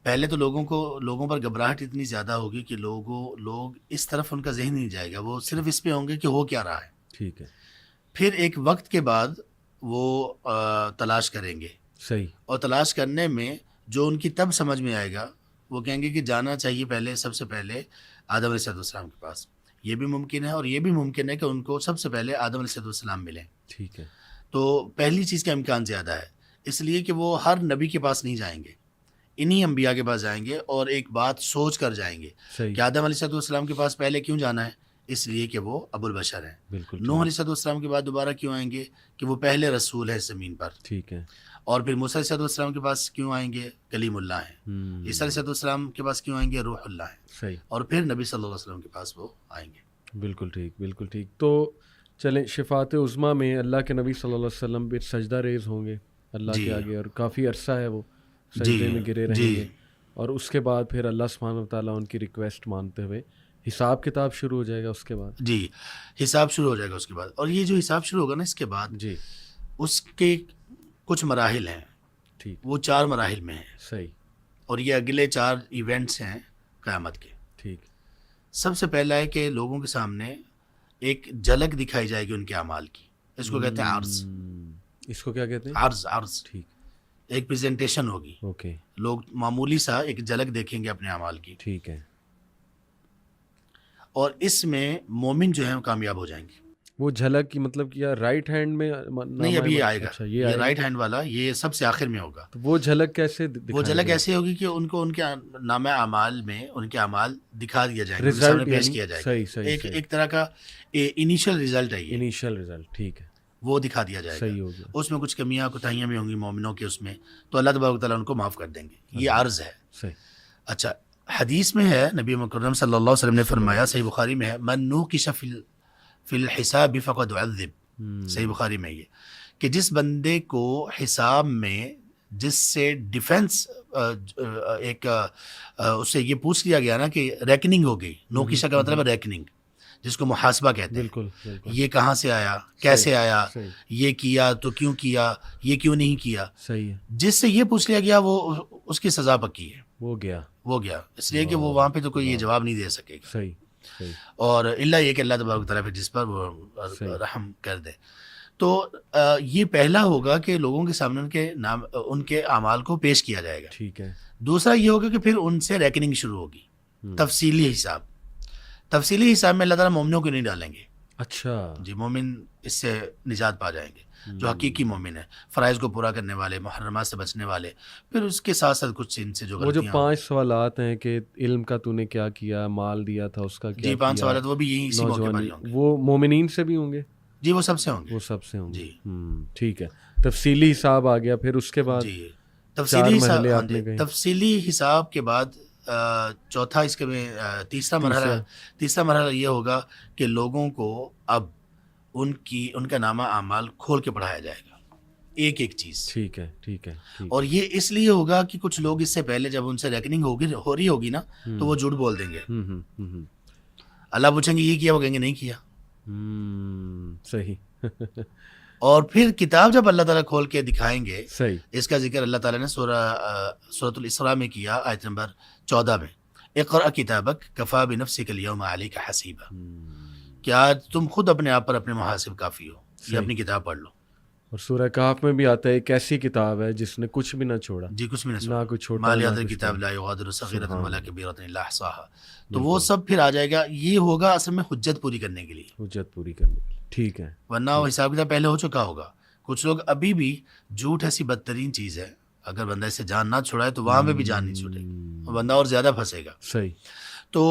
پہلے تو لوگوں پر گھبراہٹ اتنی زیادہ ہوگی کہ لوگ اس طرف ان کا ذہن نہیں جائے گا، وہ صرف اس پہ ہوں گے کہ ہو کیا رہا ہے. ٹھیک ہے. پھر ایک وقت کے بعد وہ تلاش کریں گے. صحیح. اور تلاش کرنے میں جو ان کی تب سمجھ میں آئے گا وہ کہیں گے کہ جانا چاہیے پہلے سب سے پہلے آدم علیہ السلام کے پاس. یہ بھی ممکن ہے، اور یہ بھی ممکن ہے کہ ان کو سب سے پہلے آدم علیہ السلام ملیں. ٹھیک ہے. تو پہلی چیز کا امکان زیادہ ہے، اس لیے کہ وہ ہر نبی کے پاس نہیں جائیں گے، انہی انبیاء کے پاس جائیں گے اور ایک بات سوچ کر جائیں گے کہ آدم علیہ السلام کے پاس پہلے کیوں جانا ہے؟ اس لیے کہ وہ ابو البشر ہیں. نوح علیہ السلام کے بعد دوبارہ کیوں آئیں گے؟ کہ وہ پہلے رسول ہے زمین پر. ٹھیک ہے. اور پھر موسیٰ علیہ السلام کے پاس کیوں آئیں گے؟ کلیم اللہ ہیں. عیسیٰ علیہ السلام کے پاس کیوں آئیں گے؟ روح اللہ ہیں. صحیح. اور پھر نبی صلی اللہ علیہ وسلم کے پاس وہ آئیں گے. بالکل ٹھیک بالکل ٹھیک. تو چلیں شفاعت عظمیٰ میں اللہ کے نبی صلی اللہ علیہ وسلم بھی سجدہ ریز ہوں گے اللہ کے آگے، اور کافی عرصہ ہے وہ سجدے میں گرے رہیں گے. اور اس کے بعد پھر اللہ سبحانہ وتعالیٰ ان کی ریکویسٹ مانتے ہوئے حساب کتاب شروع ہو جائے گا. اس کے بعد حساب شروع ہو جائے گا اس کے بعد. اور یہ جو حساب شروع ہوگا نا اس کے بعد، اس کے کچھ مراحل ہیں. ٹھیک. وہ 4 مراحل میں ہیں. صحیح. اور یہ اگلے 4 ایونٹس ہیں قیامت کے. ٹھیک. سب سے پہلا ہے کہ لوگوں کے سامنے ایک جھلک دکھائی جائے گی ان کے اعمال کی. اس کو کہتے ہیں عرض. اس کو کیا کہتے ہیں؟ عرض. ٹھیک. ایک پریزنٹیشن ہوگی. اوکے. لوگ معمولی سا ایک جھلک دیکھیں گے اپنے اعمال کی. ٹھیک ہے. اور اس میں مومن جو ہیں وہ کامیاب ہو جائیں گے. وہ جھلک کی مطلب کیا رائٹ ہینڈ میں نہیں، ابھی یہ آئے گا. یہ رائٹ ہینڈ والا یہ سب سے آخر میں ہوگا. تو وہ جھلک کیسے؟ وہ جھلک ایسے ہوگی کہ ان کو ان کے نامہ اعمال میں ان کے اعمال دکھا دیا جائے گا، سامنے پیش کیا جائے گا. ایک طرح کا انیشیل رزلٹ ہے. Initial result. ٹھیک ہے. وہ دکھا دیا جائے گا. اس میں کچھ کمیاں کوتاہیاں بھی ہوں گی مومنوں کے، اس میں تو اللہ تبارک و تعالیٰ ان کو معاف کر دیں گے. یہ عرض ہے. صحیح. اچھا، حدیث میں ہے نبی مکرم صلی اللہ علیہ وسلم نے فرمایا، صحیح بخاری میں ہے، من نوقش فی الحساب فقد عذب، صحیح بخاری میں یہ کہ جس بندے کو حساب میں جس سے ڈیفنس ایک اس سے یہ پوچھ لیا گیا نا کہ ریکننگ ہو گئی، نوقشہ کا مطلب ہے ریکننگ، جس کو محاسبہ کہتے ہیں، بالکل یہ کہاں سے آیا، کیسے آیا، یہ کیا تو کیوں کیا، یہ کیوں نہیں کیا، صحیح ہے، جس سے یہ پوچھ لیا گیا وہ اس کی سزا پکی ہے، وہ گیا، اس لیے کہ وہ وہاں پہ تو کوئی یہ جواب نہیں دے سکے گا، صحیح، اور اللہ یہ کہ اللہ تبارک و تعالیٰ پھر جس پر وہ رحم کر دے۔ تو یہ پہلا ہوگا کہ لوگوں کے سامنے ان کے اعمال کو پیش کیا جائے گا، ٹھیک ہے، دوسرا یہ ہوگا کہ پھر ان سے ریکننگ شروع ہوگی، تفصیلی حساب میں اللہ تعالیٰ مومنوں کو نہیں ڈالیں گے، اچھا جی، مومن اس سے نجات پا جائیں گے، جو حقیقی مومن ہے، فرائض کو پورا کرنے والے، محرمات سے بچنے والے، پھر اس کے ساتھ ساتھ کچھ ان سے جو وہ جو غلطیاں 5 سوالات ہیں کہ علم کا تو نے کیا کیا، مال دیا تھا اس کا کیا جی 5 کیا، سوالات وہ بھی یہی اسی موقع پر ہی ہوں گے، وہ مومنین سے بھی ہوں گے، جی وہ سب سے ہوں گے، وہ سب سے ہوں گے، جی ٹھیک ہے، تفصیلی حساب آ گیا، پھر اس کے بعد جی 4 تفصیلی حساب، مرحلے آپ نے کہے، تفصیلی حساب کے بعد چوتھا اس کے میں تیسرا مرحلہ یہ ہوگا کہ لوگوں کو اب ان کا نامہ اعمال کھول کے پڑھایا جائے گا، ایک ایک چیز، ٹھیک ہے، اور یہ اس لیے ہوگا کہ کچھ لوگ اس سے پہلے جب ان سے ریکننگ ہو رہی ہوگی نا تو وہ جھوٹ بول دیں گے، اللہ پوچھیں گے یہ کیا، وہ کہیں گے نہیں کیا، صحیح، اور پھر کتاب جب اللہ تعالیٰ کھول کے دکھائیں گے، صحیح، اس کا ذکر اللہ تعالیٰ نے سورۃ الاسراء میں کیا، آیت نمبر 14 میں، اقرأ کتابک کفی بنفسک اليوم علیک حسیبا، کہ آج تم خود اپنے آپ پر اپنے محاسب کافی ہو، یہ اپنی کتاب پڑھ لو، اور سورہ کہف میں بھی آتا ہے ایک ایسی کتاب ہے جس نے کچھ بھی نہ چھوڑا، جی کچھ بھی نہ نہ کچھ چھوٹا، ما نہ لیہذ کچھ الکتاب لا یغادر صغیرۃ ولا کبیرۃ الا احصاها، تو وہ سب پھر آ جائے گا، یہ ہوگا اصل میں حجت پوری کرنے کے لیے، حجت پوری کرنے کے لیے، ٹھیک ہے، ورنہ وہ حساب کتاب پہلے ہو چکا ہوگا۔ کچھ لوگ ابھی بھی، جھوٹ ایسی بدترین چیز ہے، اگر بندہ اس سے جان نہ چھڑائے تو وہاں پہ بھی جان نہیں چھوٹے گی، بندہ اور زیادہ پھنسے گا۔ صحیح، تو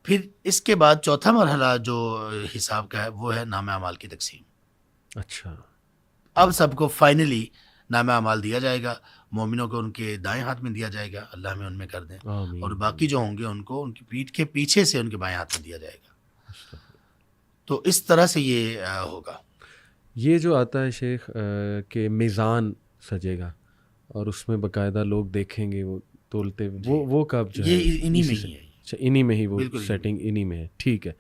پھر اس کے بعد چوتھا مرحلہ جو حساب کا ہے وہ ہے نامہ اعمال کی تقسیم، اچھا، اب سب کو فائنلی نامہ اعمال دیا جائے گا، مومنوں کو ان کے دائیں ہاتھ میں دیا جائے گا، اللہ ہمیں ان میں کر دیں، آمین، اور باقی جو ہوں گے ان کو ان کی پیٹھ کے پیچھے سے ان کے بائیں ہاتھ میں دیا جائے گا، تو اس طرح سے یہ ہوگا۔ یہ جو آتا ہے شیخ کہ میزان سجے گا اور اس میں باقاعدہ لوگ دیکھیں گے وہ تولتے، وہ کب جو ہے یہ انہی میں ہی ہے، اچھا انہی میں ہی وہ سیٹنگ انہی میں ہے، ٹھیک ہے،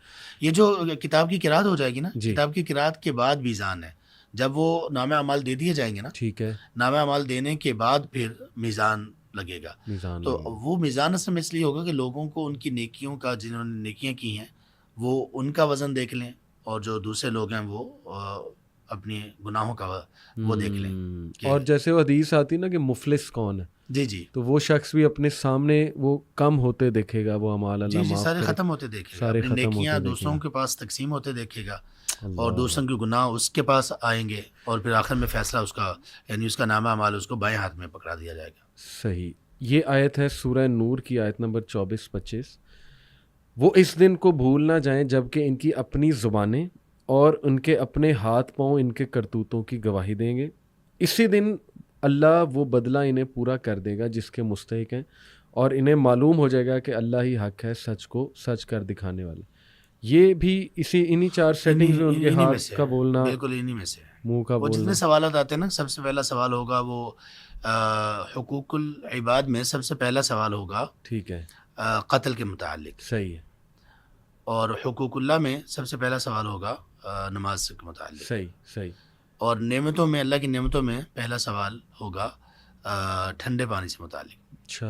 یہ جو کتاب کی قرات ہو جائے گی نا، جی، کتاب کی قرات کے بعد میزان ہے، جب وہ نامہ اعمال دے دیے جائیں گے نا، ٹھیک ہے، نامہ اعمال دینے کے بعد پھر میزان لگے گا، میزان تو وہ میزان اصل میں اس لیے ہوگا کہ لوگوں کو ان کی نیکیوں کا، جنہوں نے نیکیاں کی ہیں وہ ان کا وزن دیکھ لیں، اور جو دوسرے لوگ ہیں وہ اپنی گناہوں کا وہ دیکھ لیں، اور جیسے وہ حدیث آتی نا کہ مفلس کون ہے، جی جی، تو وہ شخص بھی اپنے سامنے وہ کم ہوتے دیکھے گا، وہ اعمال اللہ جی معاف سارے کرے، ختم ہوتے دیکھے گا، سارے اپنی ختم نیکیاں ہوتے دوسروں دیکھے کے پاس تقسیم ہوتے دیکھے گا، اللہ، اور دوسروں کے گناہ اس کے پاس آئیں گے، اور پھر آخر میں فیصلہ اس کا، یعنی اس کا نامہ اعمال اس کو بائیں ہاتھ میں پکڑا دیا جائے گا۔ صحیح، یہ آیت ہے سورہ نور کی آیت نمبر 24-25، وہ اس دن کو بھول نہ جائیں جب کہ ان کی اپنی زبانیں اور ان کے اپنے ہاتھ پاؤں ان کے کرتوتوں کی گواہی دیں گے، اسی دن اللہ وہ بدلہ انہیں پورا کر دے گا جس کے مستحق ہیں، اور انہیں معلوم ہو جائے گا کہ اللہ ہی حق ہے، سچ کو سچ کر دکھانے والا۔ یہ بھی انہی 4 سیٹنگز میں ان کے ہاتھ کا بولنا، بالکل انہی میں سے منہ کا وہ بولنا، جتنے سوالات آتے ہیں نا، سب سے پہلا سوال ہوگا وہ حقوق العباد میں سب سے پہلا سوال ہوگا ٹھیک ہے، قتل کے متعلق، صحیح ہے، اور حقوق اللہ میں سب سے پہلا سوال ہوگا نماز کے متعلق، صحیح، اور نعمتوں میں، اللہ کی نعمتوں میں پہلا سوال ہوگا ٹھنڈے پانی سے متعلق۔ اچھا،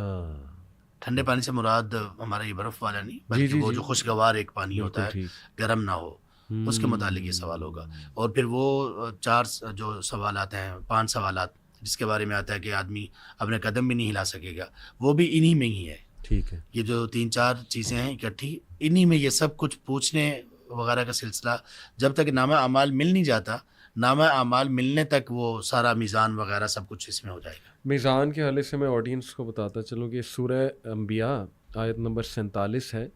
ٹھنڈے پانی سے مراد ہمارا یہ برف والا نہیں، بلکہ وہ جو خوشگوار ایک پانی ہوتا ہے، گرم نہ ہو، اس کے متعلق یہ سوال ہوگا، اور پھر وہ 4 جو سوالات ہیں، 5 سوالات جس کے بارے میں آتا ہے کہ آدمی اپنے قدم بھی نہیں ہلا سکے گا، وہ بھی انہی میں ہی ہے، ٹھیک ہے، یہ جو 3-4 چیزیں ہیں اکٹھی، انہی میں یہ سب کچھ پوچھنے وغیرہ کا سلسلہ، جب تک نامہ اعمال مل نہیں جاتا، نامہ اعمال ملنے تک وہ سارا میزان وغیرہ سب کچھ اس میں ہو جائے گا۔ میزان کے حوالے سے میں آڈینس کو بتاتا چلوں کہ سورہ انبیاء آیت نمبر 47 ہے،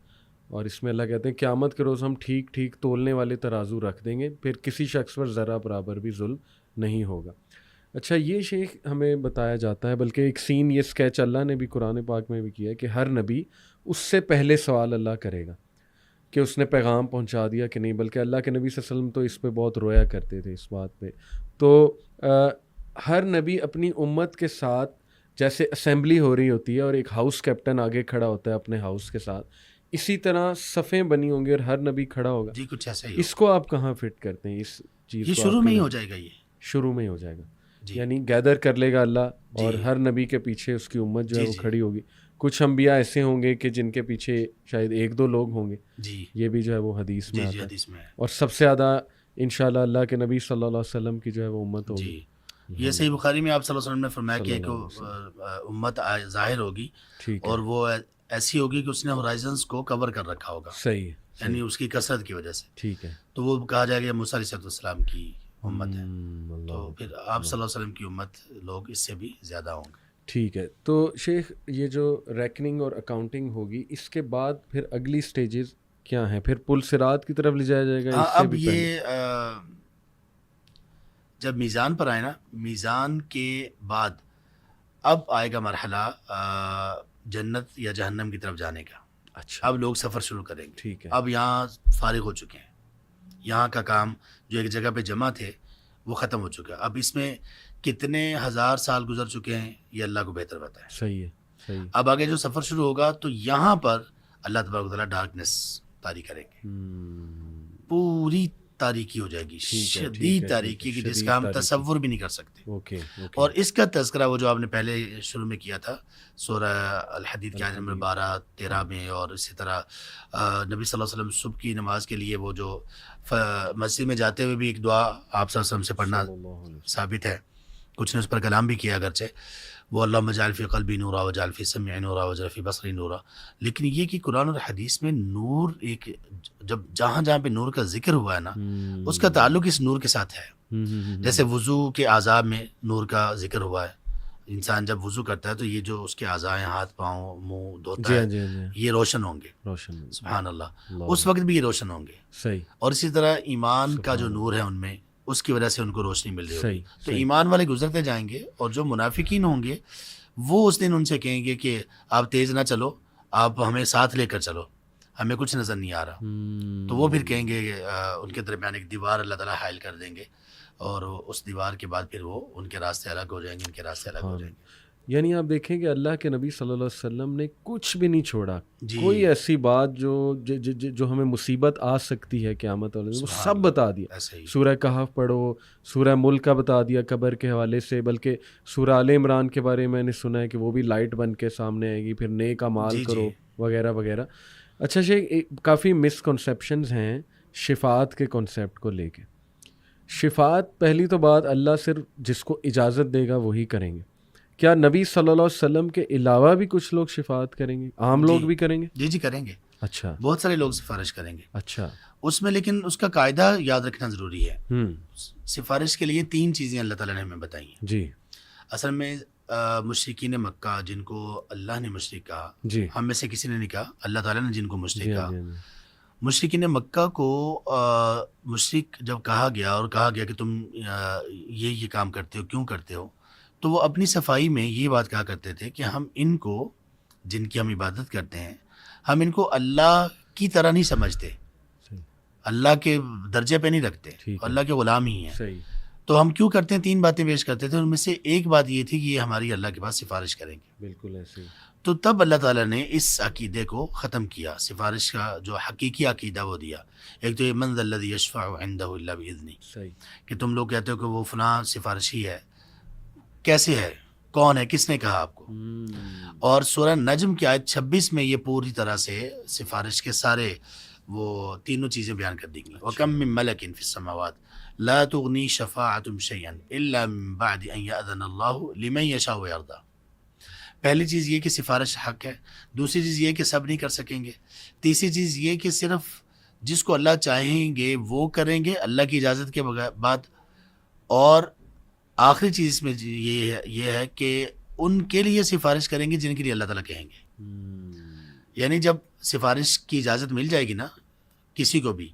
اور اس میں اللہ کہتے ہیں قیامت کے روز ہم ٹھیک ٹھیک تولنے والے ترازو رکھ دیں گے، پھر کسی شخص پر ذرہ برابر بھی ظلم نہیں ہوگا۔ اچھا، یہ شیخ ہمیں بتایا جاتا ہے، بلکہ ایک سین، یہ اسکیچ اللہ نے بھی قرآن پاک میں بھی کیا ہے کہ ہر نبی اس سے پہلے سوال اللہ کرے گا کہ اس نے پیغام پہنچا دیا کہ نہیں، بلکہ اللہ کے نبی صلی اللہ علیہ وسلم تو اس پہ بہت رویا کرتے تھے اس بات پہ. تو ہر نبی اپنی امت کے ساتھ جیسے اسمبلی ہو رہی ہوتی ہے اور ایک ہاؤس کیپٹن آگے کھڑا ہوتا ہے اپنے ہاؤس کے ساتھ، اسی طرح صفیں بنی ہوں گی اور ہر نبی کھڑا ہوگا. جی کچھ ایسا ہی اس کو آپ کہاں فٹ کرتے ہیں اس چیز یہ کو؟ شروع میں ہی ہو جائے گا، یہ شروع میں ہی ہو جائے گا. جی. یعنی گیدر کر لے گا اللہ جی. اور ہر نبی کے پیچھے اس کی امت جو ہے وہ جی. کھڑی ہوگی. کچھ انبیاء ایسے ہوں گے کہ جن کے پیچھے شاید ایک دو لوگ ہوں گے. جی یہ بھی جو ہے وہ حدیث میں جی. آتا جی ہے. حدیث میں ہے. اور سب سے زیادہ انشاءاللہ اللہ کے نبی صلی اللہ علیہ وسلم کی جو ہے وہ امت ہوگی. جی. یہ صحیح بخاری میں آپ صلی اللہ علیہ وسلم نے فرمایا کہ ایک امت ظاہر ہوگی اور وہ ایسی ہوگی کہ اس نے ہورائزنس کو کور کر رکھا ہوگا. صحیح. یعنی اس کی کثرت کی وجہ سے. ٹھیک ہے. تو وہ کہا جائے گا موسیٰ علیہ السلام کی امت ہے. تو پھر آپ صلی اللہ علیہ وسلم کی امت لوگ اس سے بھی زیادہ ہوں گے. ٹھیک ہے. تو شیخ یہ جو ریکننگ اور اکاؤنٹنگ ہوگی اس کے بعد پھر اگلی سٹیجز کیا ہیں؟ پھر پل صراط کی طرف لے جایا جائے گا؟ اب یہ جب میزان پر آئے نا، میزان کے بعد اب آئے گا مرحلہ جنت یا جہنم کی طرف جانے کا. اچھا. اب لوگ سفر شروع کریں گے. ٹھیک ہے. اب یہاں فارغ ہو چکے ہیں، یہاں کا کام جو ایک جگہ پہ جمع تھے وہ ختم ہو چکا ہے. اب اس میں کتنے ہزار سال گزر چکے ہیں یہ اللہ کو بہتر پتہ ہے. صحیح ہے. صحیح. اب آگے جو سفر شروع ہوگا تو یہاں پر اللہ تبارک و تعالیٰ ڈارکنیس طاری کریں گے. پوری تاریکی ہو جائے گی، شدید تاریکی کی جس کا ہم تصور بھی نہیں کر سکتے. اور اس کا تذکرہ وہ جو آپ نے پہلے شروع میں کیا تھا سورہ الحدید کی آیت نمبر 12-13 میں، اور اسی طرح نبی صلی اللہ علیہ وسلم صبح کی نماز کے لیے وہ جو مسجد میں جاتے ہوئے بھی ایک دعا آپ صلی اللہ علیہ وسلم سے پڑھنا ثابت ہے. کچھ نے اس پر کلام بھی کیا اگرچہ، وہ اللہم اجعل فی قلبی نورا واجعل فی سمعی نورا واجعل فی بصری نورا. لیکن یہ کہ قرآن اور حدیث میں نور ایک جب جہاں جہاں پہ نور کا ذکر ہوا ہے نا، اس کا تعلق اس نور کے ساتھ ہے. جیسے وضو کے اعضاء میں نور کا ذکر ہوا ہے. انسان جب وضو کرتا ہے تو یہ جو اس کے اعضاء ہیں، ہاتھ پاؤں منہ دھوتا ہے، یہ روشن ہوں گے. سبحان اللہ. اس وقت بھی یہ روشن ہوں گے. صحیح. اور اسی طرح ایمان کا جو نور ہے ان میں، اس کی وجہ سے ان کو روشنی مل رہی ہوگی. تو ایمان والے گزرتے جائیں گے، اور جو منافقین ہوں گے وہ اس دن ان سے کہیں گے کہ آپ تیز نہ چلو، آپ ہمیں ساتھ لے کر چلو، ہمیں کچھ نظر نہیں آ رہا. تو وہ پھر کہیں گے ان کے درمیان ایک دیوار اللہ تعالیٰ حائل کر دیں گے، اور اس دیوار کے بعد پھر وہ ان کے راستے الگ ہو جائیں گے، ان کے راستے الگ ہو جائیں گے. یعنی آپ دیکھیں کہ اللہ کے نبی صلی اللہ علیہ وسلم نے کچھ بھی نہیں چھوڑا. کوئی ایسی بات جو ہمیں مصیبت آ سکتی ہے قیامت والے وہ سب بتا دیا. سورہ کہف پڑھو، سورہ ملک کا بتا دیا قبر کے حوالے سے، بلکہ سورہ آل عمران کے بارے میں نے سنا ہے کہ وہ بھی لائٹ بن کے سامنے آئے گی، پھر نیک اعمال کرو وغیرہ وغیرہ. اچھا شیخ، کافی مسکنسیپشنز ہیں شفاعت کے کنسیپٹ کو لے کے. شفاعت پہلی تو بات اللہ صرف جس کو اجازت دے گا وہی کریں گے. کیا نبی صلی اللہ علیہ وسلم کے علاوہ بھی کچھ لوگ شفاعت کریں گے؟ عام لوگ بھی کریں گے؟ جی کریں گے. اچھا. بہت سارے لوگ سفارش کریں گے. اچھا. اس میں لیکن اس کا قاعدہ یاد رکھنا ضروری ہے. سفارش کے لیے 3 چیزیں اللہ تعالیٰ نے ہمیں بتائی ہیں. جی. اصل میں مشرکین مکہ جن کو اللہ نے مشرک کہا، جی، ہم میں سے کسی نے نہیں کہا، اللہ تعالیٰ نے جن کو مشرک کہا. مشرکین مکہ کو مشرک جب کہا گیا اور کہا گیا کہ تم یہ کام کرتے ہو، کیوں کرتے ہو، تو وہ اپنی صفائی میں یہ بات کہا کرتے تھے کہ ہم ان کو، جن کی ہم عبادت کرتے ہیں، ہم ان کو اللہ کی طرح نہیں سمجھتے، اللہ کے درجے پہ نہیں رکھتے، اللہ کے غلام ہی ہیں. تو ہم کیوں کرتے ہیں؟ 3 باتیں پیش کرتے تھے. ان میں سے ایک بات یہ تھی کہ یہ ہماری اللہ کے پاس سفارش کریں گے. بالکل ایسے. تو تب اللہ تعالیٰ نے اس عقیدے کو ختم کیا. سفارش کا جو حقیقی عقیدہ وہ دیا. ایک تو یہ من ذا الذی یشفع عنده الا باذنہ، کہ تم لوگ کہتے ہو کہ وہ فلاں سفارشی ہے. کیسے ہے؟ کون ہے؟ کس نے کہا آپ کو؟ اور سورہ نجم کی آیت 26 میں یہ پوری طرح سے سفارش کے سارے وہ تینوں چیزیں بیان کر دی گئی. وَكَم مِّن مَلَكٍ فِي السَّمَاوَاتِ لَا تُغْنِي شَفَاعَتُهُمْ شَيْئًا إِلَّا مِن بَعْدِ أَن يَأْذَنَ اللَّهُ لِمَن يَشَاءُ وَيَرْضَىٰ. پہلی چیز یہ کہ سفارش حق ہے. دوسری چیز یہ کہ سب نہیں کر سکیں گے. تیسری چیز یہ کہ صرف جس کو اللہ چاہیں گے وہ کریں گے اللہ کی اجازت کے بعد. اور آخری چیز اس میں یہ ہے کہ ان کے لیے سفارش کریں گے جن کے لیے اللہ تعالیٰ کہیں گے. یعنی جب سفارش کی اجازت مل جائے گی نا کسی کو بھی،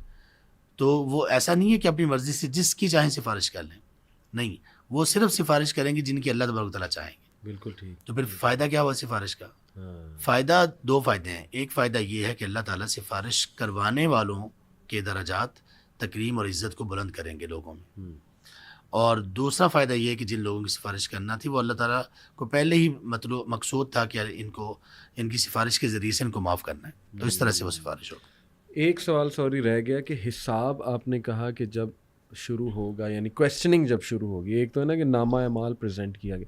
تو وہ ایسا نہیں ہے کہ اپنی مرضی سے جس کی چاہیں سفارش کر لیں. نہیں، وہ صرف سفارش کریں گے جن کی اللہ تبارک و تعالیٰ چاہیں گے. بالکل ٹھیک. تو پھر فائدہ کیا ہوا سفارش کا؟ فائدہ دو فائدے ہیں. ایک فائدہ یہ ہے کہ اللہ تعالیٰ سفارش کروانے والوں کے درجات تکریم اور عزت کو بلند کریں گے لوگوں میں. اور دوسرا فائدہ یہ ہے کہ جن لوگوں کی سفارش کرنا تھی وہ اللہ تعالیٰ کو پہلے ہی مقصود تھا کہ ان کی سفارش کے ذریعے سے ان کو معاف کرنا ہے, تو اس طرح سے وہ سفارش ہوگی. ایک سوال سوری رہ گیا کہ حساب آپ نے کہا کہ جب شروع ہوگا, یعنی کویسچننگ جب شروع ہوگی, ایک تو ہے نا کہ نامہ اعمال پریزنٹ کیا گیا,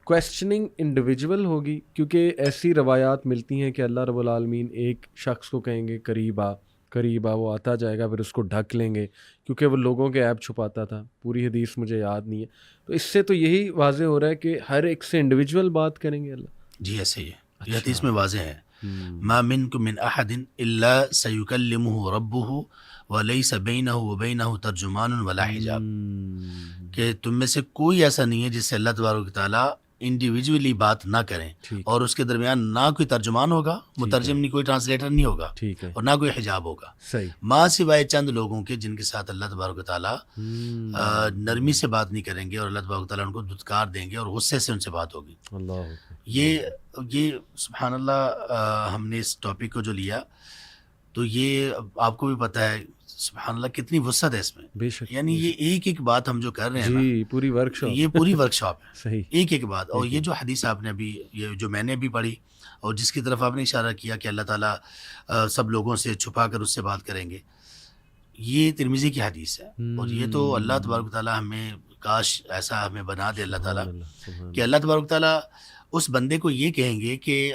کویسچننگ انڈیویجول ہوگی, کیونکہ ایسی روایات ملتی ہیں کہ اللہ رب العالمین ایک شخص کو کہیں گے قریب آ, وہ آتا جائے گا, پھر اس کو ڈھک لیں گے کیونکہ وہ لوگوں کے عیب چھپاتا تھا. پوری حدیث مجھے یاد نہیں ہے, تو اس سے تو یہی واضح ہو رہا ہے کہ ہر ایک سے انڈیویجول بات کریں گے اللہ. جی ایسے ہی ہے, یہ حدیث میں واضح ہے. ما منکم من احد الا سیکلمہ ربہ ولیس بینہ وبینہ ترجمان ولا حجاب, کہ تم میں سے کوئی ایسا نہیں ہے جس سے اللہ تبارک و تعالیٰ انڈیویجولی بات نہ کریں اور اس کے درمیان نہ کوئی ترجمان ہوگا, مترجم نہیں, کوئی ٹرانسلیٹر نہیں ہوگا, اور نہ کوئی حجاب ہوگا, ماں سوائے چند لوگوں کے جن کے ساتھ اللہ تبارک و تعالیٰ نرمی سے بات نہیں کریں گے اور اللہ تبارک و تعالیٰ ان کو دھتکار دیں گے اور غصے سے ان سے بات ہوگی. یہ سبحان اللہ, ہم نے اس ٹاپک کو جو لیا تو یہ آپ کو بھی پتہ ہے سبحان اللہ کتنی وسعت ہے اس میں, بے شک, یعنی یہ ایک بات ہم جو کر رہے ہیں جی پوری ورک شاپ, یہ پوری ورک شاپ ہے, صحیح, ایک بات. اور یہ جو حدیث آپ نے ابھی, یہ جو میں نے ابھی پڑھی اور جس کی طرف آپ نے اشارہ کیا کہ اللہ تعالیٰ سب لوگوں سے چھپا کر اس سے بات کریں گے, یہ ترمذی کی حدیث ہے. اور یہ تو اللہ تبارک و تعالیٰ ہمیں, کاش ایسا ہمیں بنا دے اللہ تعالیٰ کہ اللہ تبارک و تعالیٰ اس بندے کو یہ کہیں گے کہ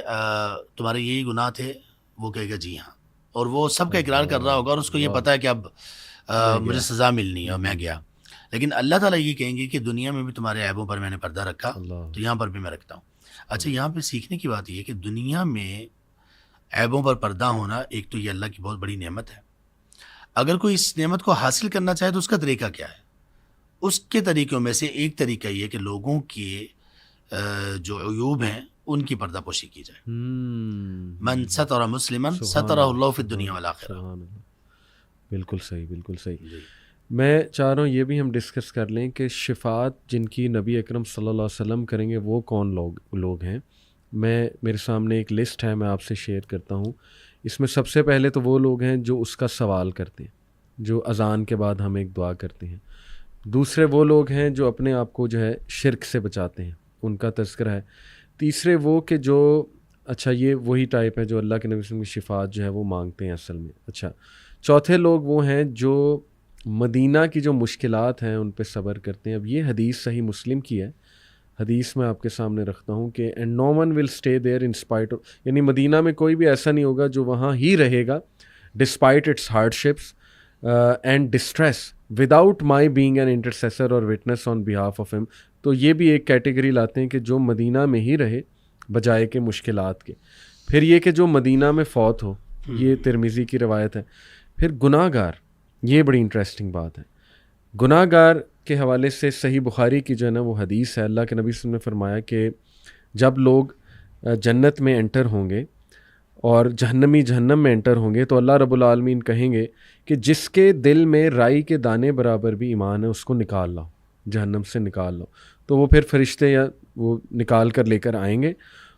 تمہارے یہی گناہ تھے, وہ کہے گا جی ہاں, اور وہ سب کا اقرار کر رہا ہوگا اور اس کو یہ پتہ ہے کہ اب مجھے سزا ملنی ہے اور میں گیا. لیکن اللہ تعالیٰ یہ کہیں گے کہ دنیا میں بھی تمہارے عیبوں پر میں نے پردہ رکھا, تو یہاں پر بھی میں رکھتا ہوں. اچھا, یہاں پہ سیکھنے کی بات یہ ہے کہ دنیا میں عیبوں پر پردہ ہونا ایک تو یہ اللہ کی بہت بڑی نعمت ہے. اگر کوئی اس نعمت کو حاصل کرنا چاہے تو اس کا طریقہ کیا ہے؟ اس کے طریقوں میں سے ایک طریقہ یہ کہ لوگوں کے جو عیوب ہیں ان کی پردہ پوشی کی جائے. من ستر مسلما سترہ اللہ فی الدنیا والآخرہ. بالکل صحیح, بالکل صحیح. میں چاہ رہا ہوں یہ بھی ہم ڈسکس کر لیں کہ شفاعت جن کی نبی اکرم صلی اللہ علیہ وسلم کریں گے وہ کون لوگ ہیں. میرے سامنے ایک لسٹ ہے, میں آپ سے شیئر کرتا ہوں. اس میں سب سے پہلے تو وہ لوگ ہیں جو اس کا سوال کرتے ہیں, جو اذان کے بعد ہم ایک دعا کرتے ہیں. دوسرے وہ لوگ ہیں جو اپنے آپ کو جو ہے شرک سے بچاتے ہیں, ان کا تذکرہ ہے. تیسرے وہ کہ جو, اچھا یہ وہی ٹائپ ہے جو اللہ کے نبی صلی اللہ علیہ وسلم کی شفاعت جو ہے وہ مانگتے ہیں اصل میں. اچھا, چوتھے لوگ وہ ہیں جو مدینہ کی جو مشکلات ہیں ان پہ صبر کرتے ہیں. اب یہ حدیث صحیح مسلم کی ہے, حدیث میں آپ کے سامنے رکھتا ہوں کہ and no one will stay there in spite of, یعنی مدینہ میں کوئی بھی ایسا نہیں ہوگا جو وہاں ہی رہے گا despite its hardships and distress without my being an intercessor اور وٹنس آن بہاف آف ہم. تو یہ بھی ایک کیٹیگری لاتے ہیں کہ جو مدینہ میں ہی رہے بجائے کے مشکلات کے. پھر یہ کہ جو مدینہ میں فوت ہو, یہ ترمذی کی روایت ہے. پھر گناہ گار, یہ بڑی انٹرسٹنگ بات ہے. گناہ گار کے حوالے سے صحیح بخاری کی جو ہے نا وہ حدیث ہے, اللہ کے نبی صلی اللہ علیہ وسلم نے فرمایا کہ جب لوگ جنت میں انٹر ہوں گے اور جہنمی جہنم میں انٹر ہوں گے تو اللہ رب العالمین کہیں گے کہ جس کے دل میں رائی کے دانے برابر بھی ایمان ہے اس کو نکال لاؤ, جہنم سے نکال لاؤ. تو وہ پھر فرشتے یا وہ نکال کر لے کر آئیں گے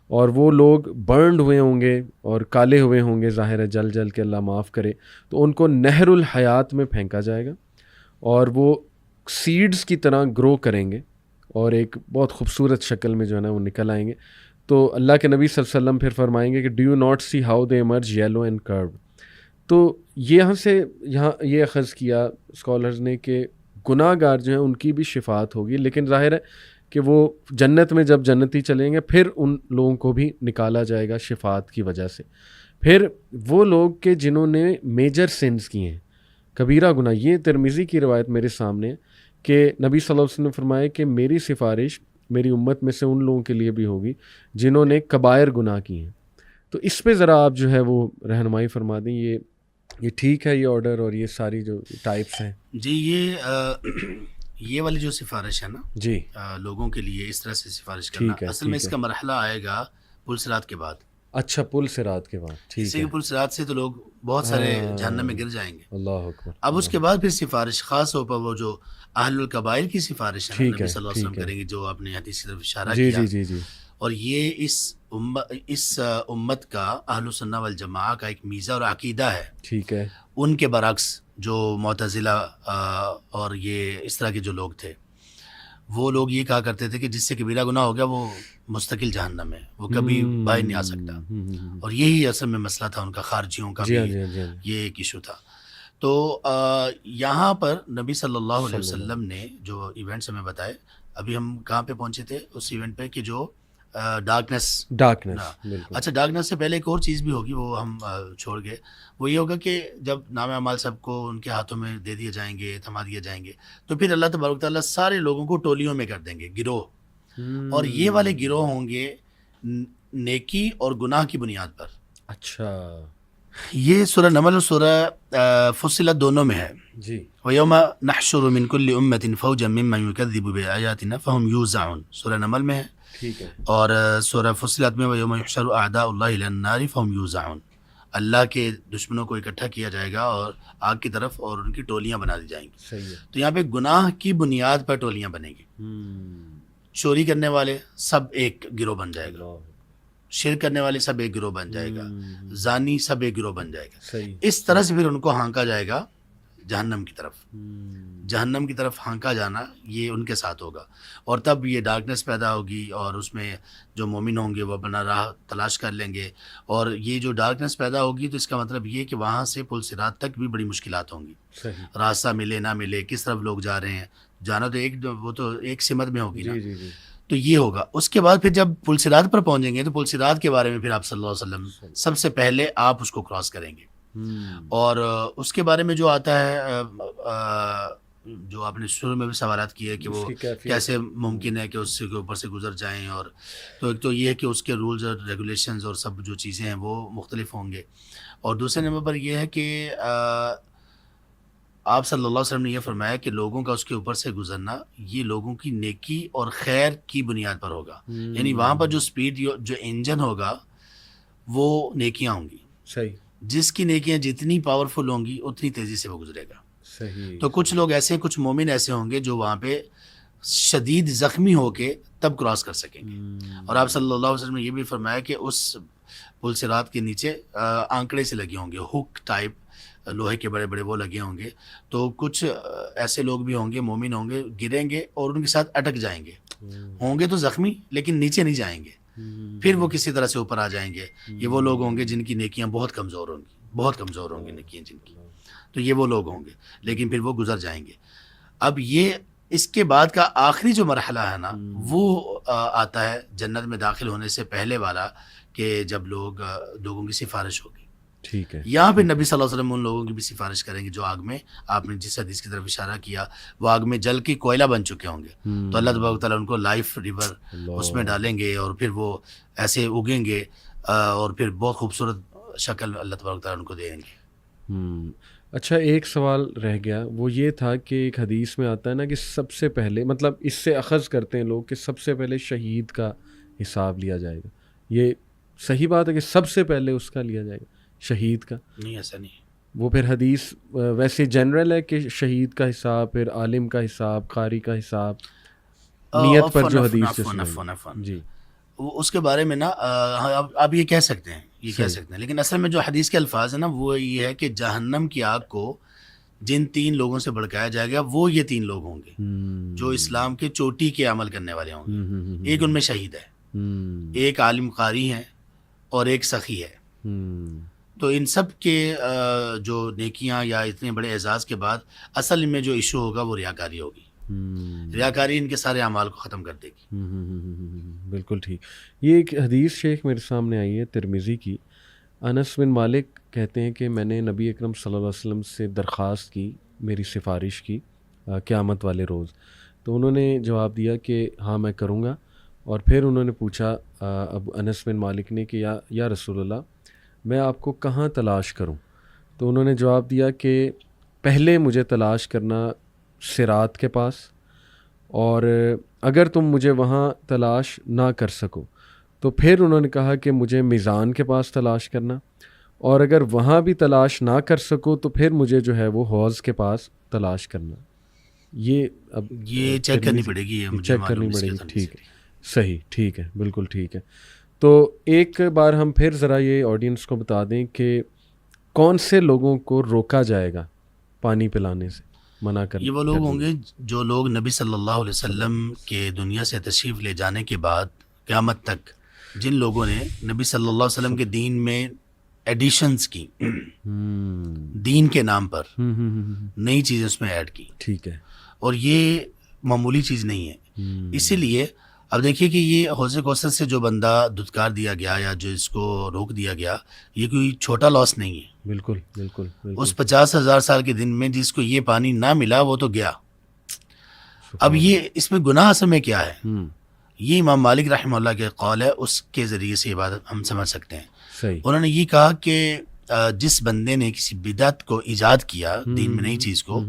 اور وہ لوگ برنڈ ہوئے ہوں گے اور کالے ہوئے ہوں گے, ظاہر ہے جل جل کے اللہ معاف کرے. تو ان کو نہر الحیات میں پھینکا جائے گا اور وہ سیڈز کی طرح گرو کریں گے اور ایک بہت خوبصورت شکل میں جو ہے نا وہ نکل آئیں گے. تو اللہ کے نبی صلی اللہ علیہ وسلم پھر فرمائیں گے کہ do you not see how they emerge yellow and کرو. تو یہاں یہ اخذ کیا اسکالرز نے کہ گناہ گار جو ہیں ان کی بھی شفاعت ہوگی, لیکن ظاہر ہے کہ وہ جنت میں جب جنتی چلیں گے پھر ان لوگوں کو بھی نکالا جائے گا شفاعت کی وجہ سے. پھر وہ لوگ کہ جنہوں نے میجر سنز کیے ہیں, کبیرہ گناہ, یہ ترمذی کی روایت میرے سامنے کہ نبی صلی اللہ علیہ وسلم نے فرمایا کہ میری سفارش میری امت میں سے ان لوگوں کے لیے بھی ہوگی جنہوں نے کبائر گناہ کیے ہیں. تو اس پہ ذرا آپ جو ہے وہ رہنمائی فرما دیں, یہ ٹھیک ہے یہ آرڈر اور یہ ساری جو ٹائپس ہیں؟ جی یہ والی جو سفارش ہے نا جی لوگوں کے لیے اس طرح سے سفارش کرنا, اصل میں اس کا مرحلہ آئے گا پل صراط کے بعد. اچھا, پل صراط کے بعد, ٹھیک ہے. پل صراط سے تو لوگ بہت سارے جہنم میں گر جائیں گے. اللہ اکبر. اب اس کے بعد پھر سفارش خاص طور پر وہ جو اہل الکبائر کی سفارش ہے نبی صلی اللہ علیہ وسلم کریں گے, جو آپ نے حدیث کی طرف اشارہ کیا. جی. اور یہ اس اس امت کا اہل سنہ والجماعہ کا ایک میزہ اور عقیدہ ہے. ٹھیک ہے. ان کے برعکس جو معتزلہ اور یہ اس طرح کے جو لوگ تھے، وہ لوگ یہ کہا کرتے تھے کہ جس سے کبیرہ گناہ ہو گیا وہ مستقل جہنم ہے، وہ کبھی باہر نہیں آ سکتا. اور یہی اصل میں مسئلہ تھا ان کا، خارجیوں کا بھی یہ ایک ایشو تھا. تو یہاں پر نبی صلی اللہ علیہ وسلم نے جو ایونٹس ہمیں بتائے، ابھی ہم کہاں پہ پہنچے تھے اس ایونٹ پہ کہ جو ڈارکنیس. اچھا، ڈارکنیس سے پہلے ایک اور چیز بھی ہوگی، وہ ہم چھوڑ گئے. وہ یہ ہوگا کہ جب نام اعمال سب کو ان کے ہاتھوں میں دے دیے جائیں گے، تھما دیے جائیں گے، تو پھر اللہ تبارک تعالیٰ سارے لوگوں کو ٹولیوں میں کر دیں گے، گروہ. اور یہ والے گروہ ہوں گے نیکی اور گناہ کی بنیاد پر. اچھا، یہ سورہ نمل اور سورہ فصلت دونوں میں ہے. جی. وَيَوْمَ نَحْشُرُ مِنْ كُلِّ أُمَّةٍ فَوْجًا مِّمَّنْ يُكَذِّبُ بِآيَاتِنَا فَهُمْ يُوزَعُونَ. سورہ نمل میں ہے. ٹھیک ہے. اور سورہ فصلت میں وَيَوْمَ يُحْشَرُ أَعْدَاءُ اللَّهِ إِلَى النَّارِ فَهُمْ يُوزَعُونَ. اللہ کے دشمنوں کو اکٹھا کیا جائے گا اور آگ کی طرف، اور ان کی ٹولیاں بنا دی جائیں گی. صحیح ہے. تو یہاں پہ گناہ کی بنیاد پر ٹولیاں بنیں گی. چوری کرنے والے سب ایک گروہ بن جائے گا، شرک کرنے والے سب ایک گروہ بن جائے گا، زانی سب ایک گروہ بن جائے گا. صحیح. اس طرح سے پھر ان کو ہانکا جائے گا جہنم کی طرف. جہنم کی طرف ہانکا جانا یہ ان کے ساتھ ہوگا. اور تب یہ ڈارکنیس پیدا ہوگی، اور اس میں جو مومن ہوں گے وہ اپنا راہ تلاش کر لیں گے. اور یہ جو ڈارکنیس پیدا ہوگی تو اس کا مطلب یہ کہ وہاں سے پل صراط تک بھی بڑی مشکلات ہوں گی. صحیح. راستہ ملے نہ ملے، کس طرف لوگ جا رہے ہیں، جانا تو ایک، وہ تو ایک سمت میں ہوگی نا. تو یہ ہوگا. اس کے بعد پھر جب پل صراط پر پہنچیں گے تو پل صراط کے بارے میں پھر آپ صلی اللہ علیہ وسلم سب سے پہلے آپ اس کو کراس کریں گے. اور اس کے بارے میں جو آتا ہے، جو آپ نے شروع میں بھی سوالات کیے کہ وہ کیسے ممکن ہے کہ اس کے اوپر سے گزر جائیں. اور تو ایک تو یہ ہے کہ اس کے رولز اور ریگولیشنز اور سب جو چیزیں ہیں وہ مختلف ہوں گے. اور دوسرے نمبر پر یہ ہے کہ آپ صلی اللہ علیہ وسلم نے یہ فرمایا کہ لوگوں کا اس کے اوپر سے گزرنا یہ لوگوں کی نیکی اور خیر کی بنیاد پر ہوگا. یعنی وہاں پر جو سپیڈ، جو انجن ہوگا وہ نیکیاں ہوں گی. صحیح. جس کی نیکیاں جتنی پاورفل ہوں گی اتنی تیزی سے وہ گزرے گا. صحیح. تو کچھ لوگ ایسے، کچھ مومن ایسے ہوں گے جو وہاں پہ شدید زخمی ہو کے تب کراس کر سکیں گے. اور آپ صلی اللہ علیہ وسلم نے یہ بھی فرمایا کہ اس پل صراط کے نیچے آنکڑے سے لگے ہوں گے، ہک ٹائپ لوہے کے بڑے بڑے وہ لگے ہوں گے. تو کچھ ایسے لوگ بھی ہوں گے، مومن ہوں گے، گریں گے اور ان کے ساتھ اٹک جائیں گے. ہوں گے تو زخمی لیکن نیچے نہیں جائیں گے، پھر وہ کسی طرح سے اوپر آ جائیں گے. یہ وہ لوگ ہوں گے جن کی نیکیاں بہت کمزور ہوں گی، بہت کمزور ہوں گی نیکیاں جن کی. تو یہ وہ لوگ ہوں گے، لیکن پھر وہ گزر جائیں گے. اب یہ اس کے بعد کا آخری جو مرحلہ ہے نا، وہ آتا ہے جنت میں داخل ہونے سے پہلے والا، کہ جب لوگوں کی سفارش ہوگی. ٹھیک ہے. یہاں پہ نبی صلی اللہ علیہ وسلم ان لوگوں کی بھی سفارش کریں گے جو آگ میں، آپ نے جس حدیث کی طرف اشارہ کیا، وہ آگ میں جل کے کوئلہ بن چکے ہوں گے. تو اللہ تبارک تعالیٰ ان کو لائف ریور اس میں ڈالیں گے، اور پھر وہ ایسے اگیں گے، اور پھر بہت خوبصورت شکل اللہ تبارک تعالیٰ ان کو دیں گے. اچھا، ایک سوال رہ گیا، وہ یہ تھا کہ ایک حدیث میں آتا ہے نا کہ سب سے پہلے، مطلب اس سے اخذ کرتے ہیں لوگ کہ سب سے پہلے شہید کا حساب لیا جائے گا. یہ صحیح بات ہے کہ سب سے پہلے اس کا لیا جائے گا، شہید کا؟ نہیں، ایسا نہیں. وہ پھر حدیث ویسے جنرل ہے کہ شہید کا حساب، پھر عالم کا حساب، قاری کا حساب، نیت پر جو حدیث جی اس کے بارے میں نا آپ یہ کہہ سکتے ہیں، یہ کہہ سکتے ہیں، لیکن اصل میں جو حدیث کے الفاظ ہیں نا وہ یہ ہے کہ جہنم کی آگ کو جن 3 لوگوں سے بھڑکایا جائے گا وہ یہ 3 لوگ ہوں گے جو اسلام کے چوٹی کے عمل کرنے والے ہوں گے. ایک ان میں شہید ہے، ایک عالم قاری ہے، اور ایک سخی ہے. تو ان سب کے جو نیکیاں یا اتنے بڑے اعزاز کے بعد اصل میں جو ایشو ہوگا وہ ریاکاری ہوگی. ریاکاری ان کے سارے اعمال کو ختم کر دے گی. بالکل ٹھیک. یہ ایک حدیث شیخ میرے سامنے آئی ہے ترمذی کی. انس بن مالک کہتے ہیں کہ میں نے نبی اکرم صلی اللہ علیہ وسلم سے درخواست کی، میری سفارش کی قیامت والے روز. تو انہوں نے جواب دیا کہ ہاں میں کروں گا. اور پھر انہوں نے پوچھا اب انس بن مالک نے کہ یا رسول اللہ میں آپ کو کہاں تلاش کروں؟ تو انہوں نے جواب دیا کہ پہلے مجھے تلاش کرنا صراط کے پاس، اور اگر تم مجھے وہاں تلاش نہ کر سکو تو پھر انہوں نے کہا کہ مجھے میزان کے پاس تلاش کرنا، اور اگر وہاں بھی تلاش نہ کر سکو تو پھر مجھے جو ہے وہ حوض کے پاس تلاش کرنا. یہ چیک کرنی پڑے گی، چیک کرنی پڑے گی. ٹھیک ہے، صحیح، ٹھیک ہے، بالکل ٹھیک ہے. تو ایک بار ہم پھر ذرا یہ آڈینس کو بتا دیں کہ کون سے لوگوں کو روکا جائے گا پانی پلانے سے، منع کر؟ یہ وہ لوگ ہوں گے جو لوگ نبی صلی اللہ علیہ وسلم کے دنیا سے تشریف لے جانے کے بعد قیامت تک جن لوگوں نے نبی صلی اللہ علیہ وسلم کے دین میں ایڈیشنز کی، دین کے نام پر نئی چیزیں اس میں ایڈ کی. ٹھیک ہے. اور یہ معمولی چیز نہیں ہے. اسی لیے اب دیکھیے کہ یہ حوض کوثر سے جو بندہ دھتکار دیا گیا یا جو اس کو روک دیا گیا، یہ کوئی چھوٹا لاس نہیں ہے. بالکل بالکل. اس 50,000 سال کے دن میں جس کو یہ پانی نہ ملا وہ تو گیا. اب یہ اس میں گناہ اصل میں کیا ہے، یہ امام مالک رحمہ اللہ کے قول ہے، اس کے ذریعے سے یہ بات ہم سمجھ سکتے ہیں. صحیح. انہوں نے یہ کہا کہ جس بندے نے کسی بدعت کو ایجاد کیا دین میں نئی چیز کو،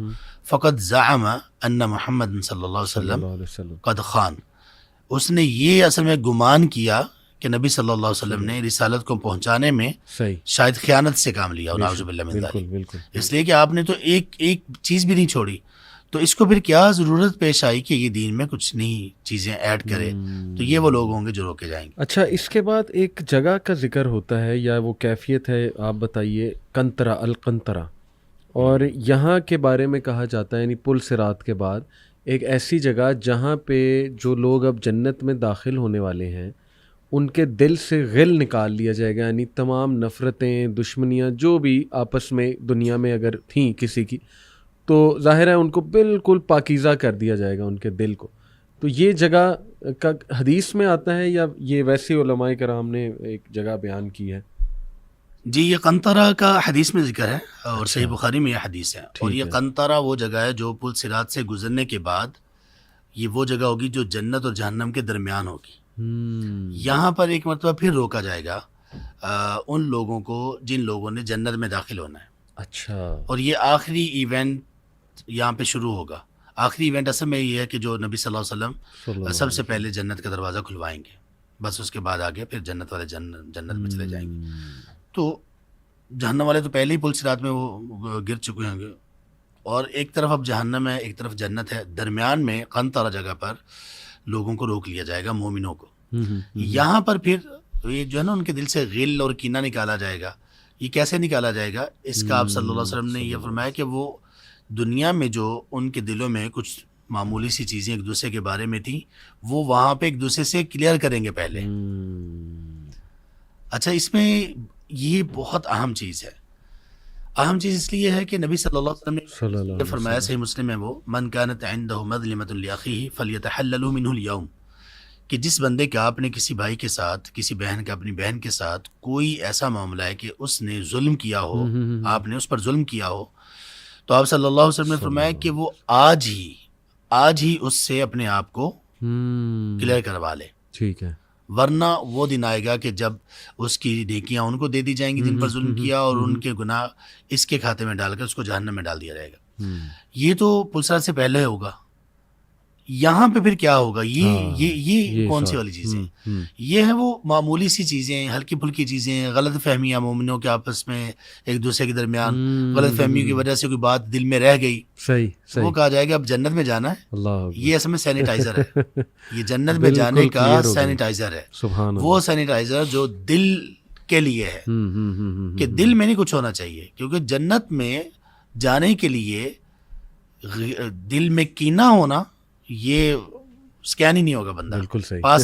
فقط زعم ان محمد صلی اللہ علیہ وسلم قد خان، اس نے یہ اصل میں گمان کیا کہ نبی صلی اللہ علیہ وسلم نے رسالت کو پہنچانے میں شاید خیانت سے کام لیا، نعوذ باللہ من ذلک. اس لیے کہ آپ نے تو ایک چیز بھی نہیں چھوڑی، تو اس کو پھر کیا ضرورت پیش آئی کہ یہ دین میں کچھ نئی چیزیں ایڈ کرے. تو یہ وہ لوگ ہوں گے جو روکے جائیں گے. اچھا، اس کے بعد ایک جگہ کا ذکر ہوتا ہے یا وہ کیفیت ہے، آپ بتائیے. قنطرہ، القنطرہ، اور یہاں کے بارے میں کہا جاتا ہے، یعنی پل صراط کے بعد ایک ایسی جگہ جہاں پہ جو لوگ اب جنت میں داخل ہونے والے ہیں ان کے دل سے غل نکال لیا جائے گا، یعنی تمام نفرتیں، دشمنیاں جو بھی آپس میں دنیا میں اگر تھیں کسی کی، تو ظاہر ہے ان کو بالکل پاکیزہ کر دیا جائے گا ان کے دل کو. تو یہ جگہ کا حدیث میں آتا ہے یا یہ ویسے علماء کرام نے ایک جگہ بیان کی ہے؟ جی، یہ قنطرہ کا حدیث میں ذکر ہے اور صحیح بخاری میں یہ حدیث ہے. اور یہ قنطرہ وہ جگہ ہے جو پل صراط سے گزرنے کے بعد یہ وہ جگہ ہوگی جو جنت اور جہنم کے درمیان ہوگی. یہاں پر ایک مرتبہ پھر روکا جائے گا ان لوگوں کو جن لوگوں نے جنت میں داخل ہونا ہے. اچھا. اور یہ آخری ایونٹ یہاں پہ شروع ہوگا. آخری ایونٹ اصل میں یہ ہے کہ جو نبی صلی اللہ علیہ وسلم سب سے پہلے جنت کا دروازہ کھلوائیں گے، بس اس کے بعد آگے پھر جنت والے جنت میں چلے جائیں گے. تو جہنم والے تو پہلے ہی پل صراط میں وہ گر چکے ہوں گے، اور ایک طرف اب جہنم ہے، ایک طرف جنت ہے. درمیان میں قنطرہ جگہ پر لوگوں کو روک لیا جائے گا، مومنوں کو. یہاں پر پھر یہ جو ہے نا ان کے دل سے غل اور کینہ نکالا جائے گا. یہ کیسے نکالا جائے گا؟ اس کا آپ صلی اللہ علیہ وسلم نے یہ فرمایا کہ وہ دنیا میں جو ان کے دلوں میں کچھ معمولی سی چیزیں ایک دوسرے کے بارے میں تھیں، وہ وہاں پہ ایک دوسرے سے کلیئر کریں گے پہلے. اچھا، اس میں یہ بہت اہم چیز ہے. اہم چیز اس لیے ہے کہ نبی صلی اللہ علیہ وسلم نے فرمایا، صحیح مسلم میں وہ، من كانت عنده مظلمة لأخيه فليتحلل منه اليوم، کہ جس بندے کا اپنے کسی بھائی کے ساتھ، کسی بہن کا اپنی بہن کے ساتھ کوئی ایسا معاملہ ہے کہ اس نے ظلم کیا ہو، آپ نے اس پر ظلم کیا ہو، تو آپ صلی اللہ علیہ وسلم نے فرمایا کہ وہ آج ہی اس سے اپنے آپ کو کلیئر کروا لے. ٹھیک ہے. ورنہ وہ دن آئے گا کہ جب اس کی نیکیاں ان کو دے دی جائیں گی جن پر ظلم کیا، اور ان کے گناہ اس کے کھاتے میں ڈال کر اس کو جہنم میں ڈال دیا جائے گا. یہ تو پل صراط سے پہلے ہوگا. یہاں پہ پھر کیا ہوگا؟ یہ کون سی والی چیزیں؟ یہ ہے وہ معمولی سی چیزیں، ہلکی پھلکی چیزیں، غلط فہمیاں مومنوں کے آپس میں ایک دوسرے کے درمیان، غلط فہمیوں کی وجہ سے کوئی بات دل میں رہ گئی، صحیح وہ کہا جائے گا اب جنت میں جانا ہے. یہ اصل میں سینیٹائزر ہے. یہ جنت میں جانے کا سینیٹائزر ہے. وہ سینیٹائزر جو دل کے لیے ہے، کہ دل میں نہیں کچھ ہونا چاہیے، کیونکہ جنت میں جانے کے لیے دل میں کینہ ہونا یہ سکین ہی نہیں ہوگا بندہ. بالکل صحیح. پاس